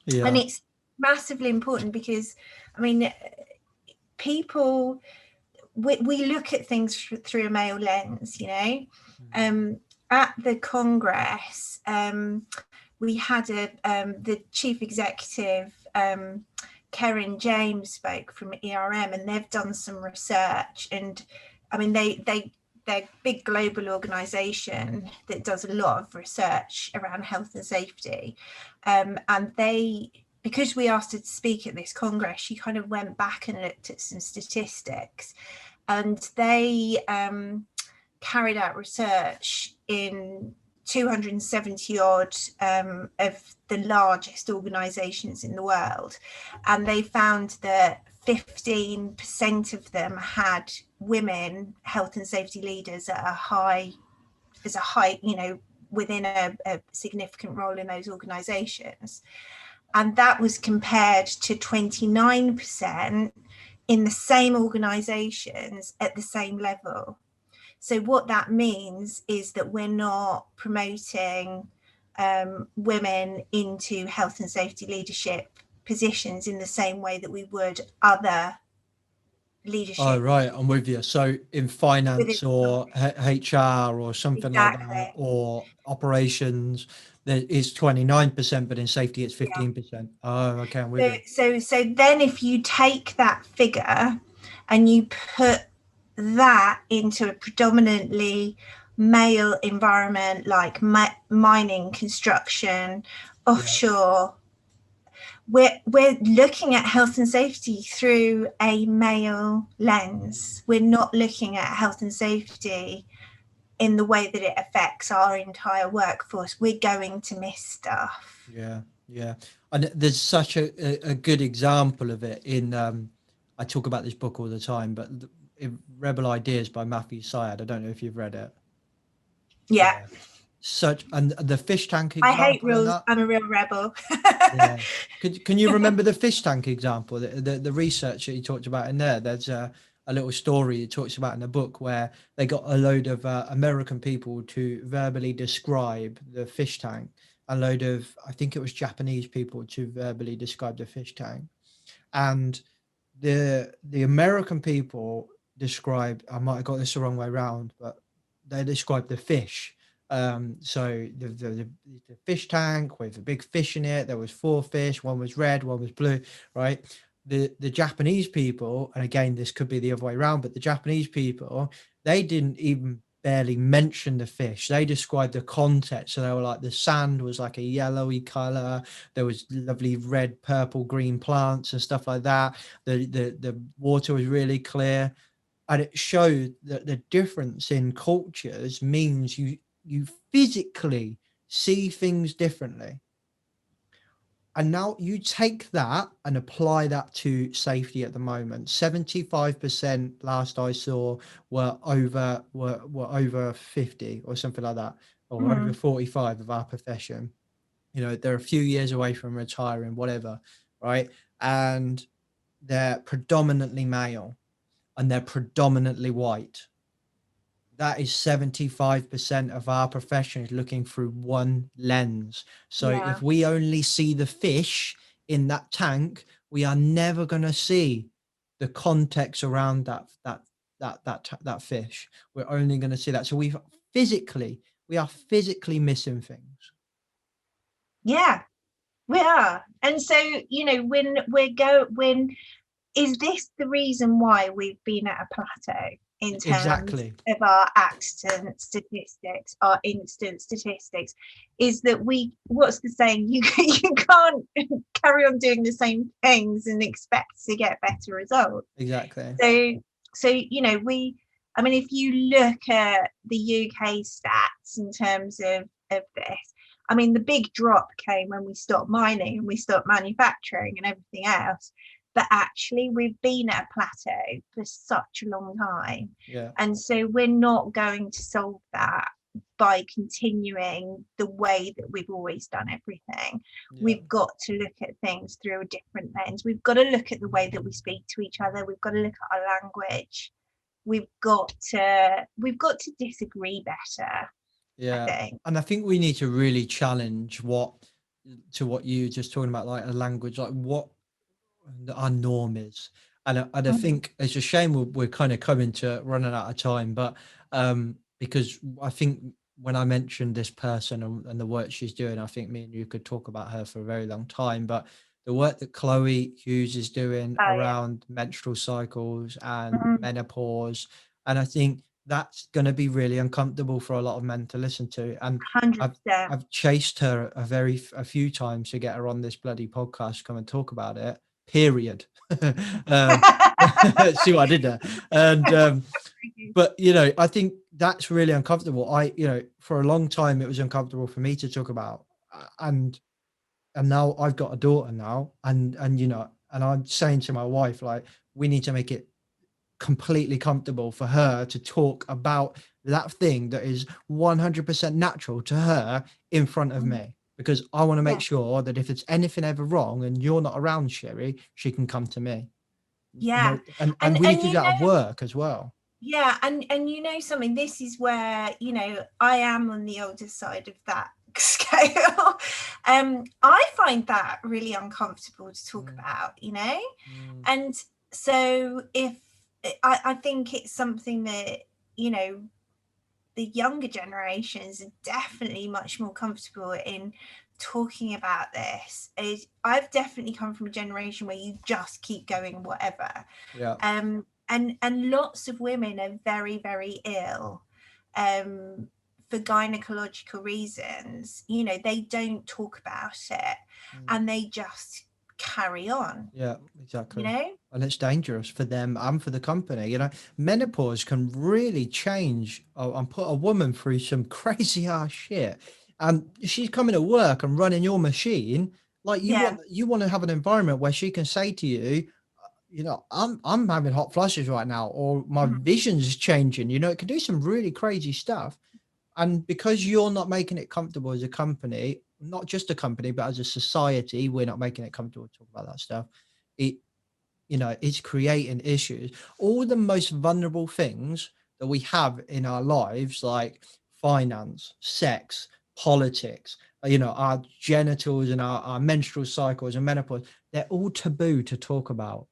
And it's massively important because, I mean, people, we look at things through a male lens, you know. At the Congress, we had the chief executive, Karen James, spoke from ERM, and they've done some research, and I mean, they're a big global organization that does a lot of research around health and safety. And because we asked her to speak at this Congress, she kind of went back and looked at some statistics, and they carried out research in 270 odd of the largest organizations in the world, and they found that 15% of them had women health and safety leaders at a high, within a significant role in those organizations. And that was compared to 29% in the same organizations at the same level. So what that means is that we're not promoting women into health and safety leadership positions in the same way that we would other leadership. Oh, right. I'm with you. So in finance or HR or something like that, or operations, there is 29%, but in safety it's 15%. Oh, okay. I'm with you. So then if you take that figure and you put that into a predominantly male environment like mining, construction, offshore, we're looking at health and safety through a male lens. We're not looking at health and safety in the way that it affects our entire workforce. We're going to miss stuff. Yeah. And there's such a good example of it in I talk about this book all the time, but Rebel Ideas by Matthew Syed. I don't know if you've read it. Yeah. And the fish tank example. I hate rules. I'm a real rebel. Yeah. Can you remember the fish tank example? The research that he talked about in there. There's a little story he talks about in the book where they got a load of American people to verbally describe the fish tank, a load of, I think it was Japanese people, to verbally describe the fish tank, and the American people described, I might have got this the wrong way around, but they described the fish. So the fish tank with a big fish in it. There was 4 fish. One was red, one was blue, right? The Japanese people, and again, this could be the other way around, but the Japanese people, they didn't even barely mention the fish. They described the context. So they were like, the sand was like a yellowy color. There was lovely red, purple, green plants and stuff like that. The water was really clear. And it showed that the difference in cultures means you physically see things differently. And now you take that and apply that to safety at the moment. 75% last I saw were over 50 or something like that, or over 45 of our profession. You know, they're a few years away from retiring, whatever, right? And they're predominantly male and they're predominantly white. That is 75% of our profession is looking through one lens. So if we only see the fish in that tank, we are never going to see the context around that fish. We're only going to see that. So we are physically missing things. Yeah, we are. And so, you know, when is this the reason why we've been at a plateau in terms of our accident statistics, our incident statistics? Is that what's the saying? You can't carry on doing the same things and expect to get better results. Exactly. So you know, I mean, if you look at the UK stats in terms of this, I mean, the big drop came when we stopped mining and we stopped manufacturing and everything else. But actually, we've been at a plateau for such a long time. Yeah. And so we're not going to solve that by continuing the way that we've always done everything. Yeah. We've got to look at things through a different lens. We've got to look at the way that we speak to each other. We've got to look at our language. We've got to disagree better. Yeah. And I think we need to really challenge what you were just talking about, like a language, like what our norm is. And I think it's a shame we're kind of coming to running out of time, but because I think when I mentioned this person and the work she's doing, I think me and you could talk about her for a very long time. But the work that Chloe Hughes is doing around menstrual cycles and menopause, And I think that's going to be really uncomfortable for a lot of men to listen to. And 100%. I've chased her a few times to get her on this bloody podcast to come and talk about it, period. See what I did there. And but I think that's really uncomfortable. For a long time it was uncomfortable for me to talk about, and now I've got a daughter now, and I'm saying to my wife, like, we need to make it completely comfortable for her to talk about that thing that is 100% natural to her in front of me, because I want to make sure that if it's anything ever wrong and you're not around, Sherry, she can come to me. Yeah. And we need to do that at work as well. Yeah, and something, this is where I am on the older side of that scale. I find that really uncomfortable to talk about, and so if I think it's something that the younger generations are definitely much more comfortable in talking about this. I've definitely come from a generation where you just keep going whatever. Yeah. And lots of women are very, very ill for gynecological reasons. They don't talk about it, and they just carry on. Yeah, exactly. And it's dangerous for them and for the company. Menopause can really change and put a woman through some crazy ass shit. And she's coming to work and running your machine. Like, you want to have an environment where she can say to you, I'm having hot flushes right now, or my vision's changing. It can do some really crazy stuff. And because you're not making it comfortable as a company, not just a company, but as a society, we're not making it comfortable to talk about that stuff. It's creating issues. All the most vulnerable things that we have in our lives, like finance, sex, politics, our genitals and our menstrual cycles and menopause, they're all taboo to talk about.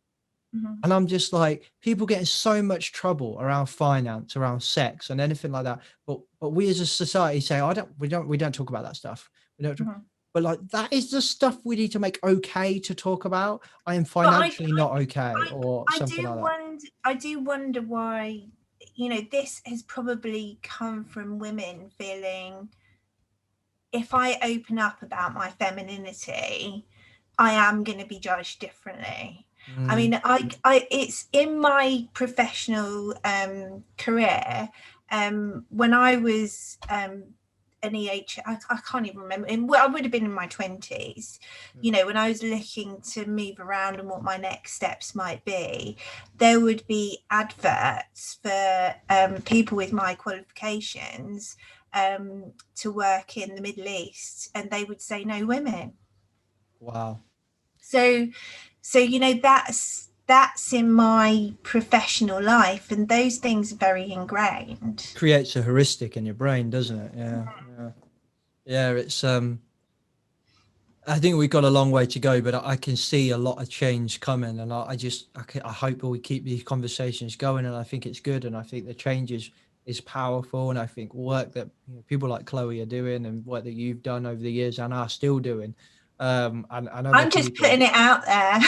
And I'm just like, people get in so much trouble around finance, around sex, and anything like that. But we as a society say, we don't talk about that stuff. We don't. But like, that is the stuff we need to make okay to talk about. I am financially not okay, or something like that. I do wonder why, this has probably come from women feeling, if I open up about my femininity, I am going to be judged differently. I mean, I it's in my professional career, when I was an EH, I can't even remember, I would have been in my 20s, when I was looking to move around and what my next steps might be, there would be adverts for people with my qualifications to work in the Middle East, and they would say no women. Wow. So that's in my professional life, and those things are very ingrained. Creates a heuristic in your brain, doesn't it? Yeah. It's I think we've got a long way to go, but I can see a lot of change coming, and I hope we keep these conversations going, and I think it's good, and I think the change is powerful, and I think work that people like Chloe are doing, and work that you've done over the years and are still doing. And I'm just putting it out there.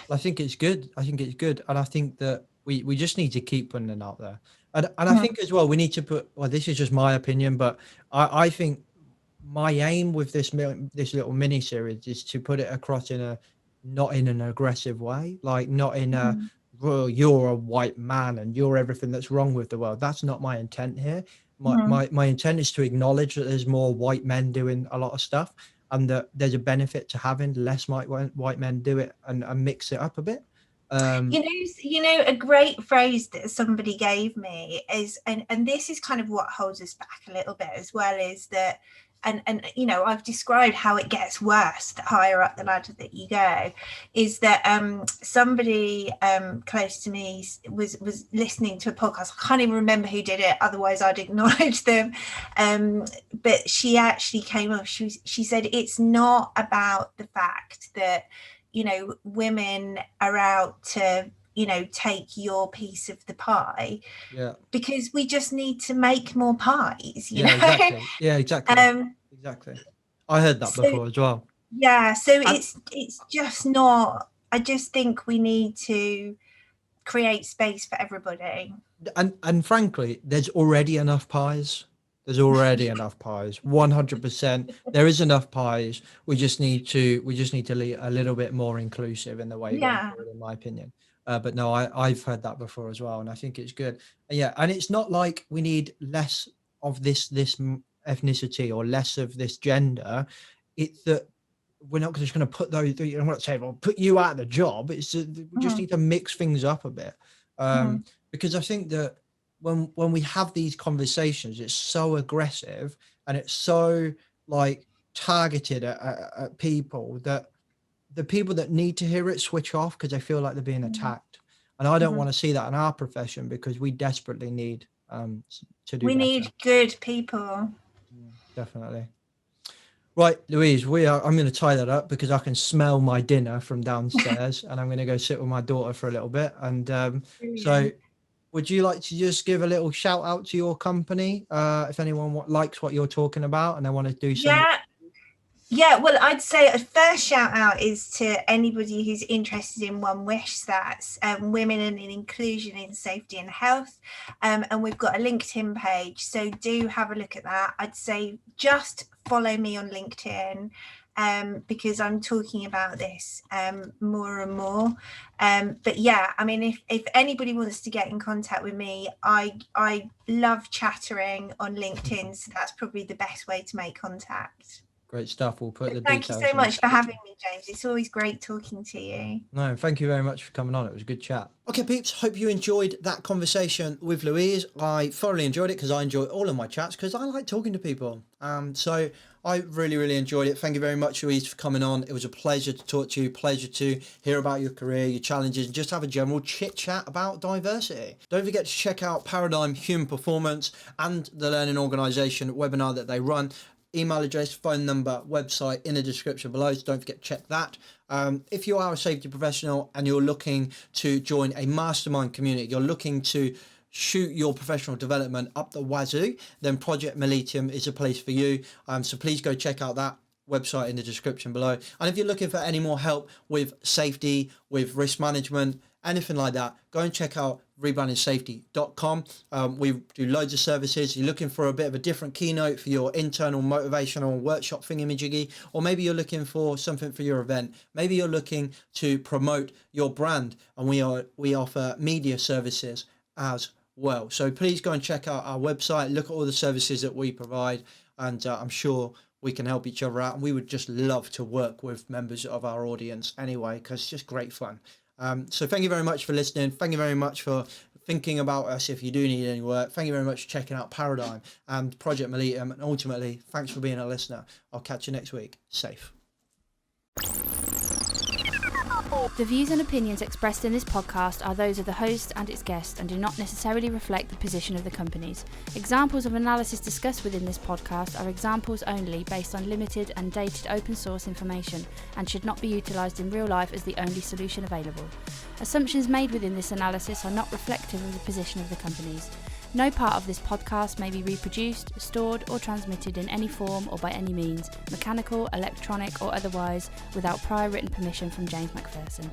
I think it's good. And I think that we just need to keep putting it out there. And I think as well, we need to put, well, this is just my opinion, but I think my aim with this little mini series is to put it across not in an aggressive way, like not in a, well, you're a white man and you're everything that's wrong with the world. That's not my intent here. My intent is to acknowledge that there's more white men doing a lot of stuff, and that there's a benefit to having less white men do it and mix it up a bit. A great phrase that somebody gave me is, and this is kind of what holds us back a little bit as well, is that, and I've described how it gets worse the higher up the ladder that you go, is that somebody close to me was listening to a podcast. I can't even remember who did it, otherwise I'd acknowledge them, but she actually came up, she said, it's not about the fact that women are out to take your piece of the pie, because we just need to make more pies, exactly. Exactly. I heard that before as well. So it's just not, I just think we need to create space for everybody. And frankly, there's already enough pies. There's already enough pies. 100%. There is enough pies. We just need to be a little bit more inclusive in the way going forward, in my opinion. But no, I've heard that before as well, and I think it's good. Yeah, and it's not like we need less of this ethnicity or less of this gender. It's that we're not just going to put those. I'm not saying, well, put you out of the job. It's we just need to mix things up a bit, because I think that when we have these conversations, it's so aggressive and it's so like targeted at people that the people that need to hear it switch off because they feel like they're being attacked. And I don't want to see that in our profession, because we desperately need to do. We need good people. Definitely. Right, Louise, I'm going to tie that up because I can smell my dinner from downstairs and I'm going to go sit with my daughter for a little bit. And so would you like to just give a little shout out to your company if anyone likes what you're talking about and they want to do something? Yeah, well, I'd say a first shout out is to anybody who's interested in One Wish, that's Women and Inclusion in Safety and Health. And we've got a LinkedIn page, so do have a look at that. I'd say just follow me on LinkedIn because I'm talking about this more and more. But yeah, I mean, if anybody wants to get in contact with me, I love chattering on LinkedIn, so that's probably the best way to make contact. Great stuff. We'll put the details. Thank you so much for having me, James. It's always great talking to you. No, thank you very much for coming on. It was a good chat. Okay, peeps, hope you enjoyed that conversation with Louise. I thoroughly enjoyed it because I enjoy all of my chats because I like talking to people. So I really, really enjoyed it. Thank you very much, Louise, for coming on. It was a pleasure to talk to you, pleasure to hear about your career, your challenges, and just have a general chit chat about diversity. Don't forget to check out Paradigm Human Performance and the Learning Organisation webinar that they run. Email address, phone number, website in the description below, so don't forget to check that. If you are a safety professional and you're looking to join a mastermind community, you're looking to shoot your professional development up the wazoo, then Project Mollitiam is a place for you. So please go check out that website in the description below. And if you're looking for any more help with safety, with risk management, anything like that, go and check out rebrandingsafety.com. We do loads of services. You're looking for a bit of a different keynote for your internal motivational workshop thingamajiggy, or maybe you're looking for something for your event. Maybe you're looking to promote your brand, and we offer media services as well. So please go and check out our website, look at all the services that we provide, and I'm sure we can help each other out. And we would just love to work with members of our audience anyway, because it's just great fun. So thank you very much for listening. Thank you very much for thinking about us if you do need any work. Thank you very much for checking out Paradigm and Project Mollitiam. And ultimately, thanks for being a listener. I'll catch you next week. Safe. The views and opinions expressed in this podcast are those of the host and its guest and do not necessarily reflect the position of the companies. Examples of analysis discussed within this podcast are examples only based on limited and dated open source information and should not be utilised in real life as the only solution available. Assumptions made within this analysis are not reflective of the position of the companies. No part of this podcast may be reproduced, stored or transmitted in any form or by any means, mechanical, electronic or otherwise, without prior written permission from James MacPherson.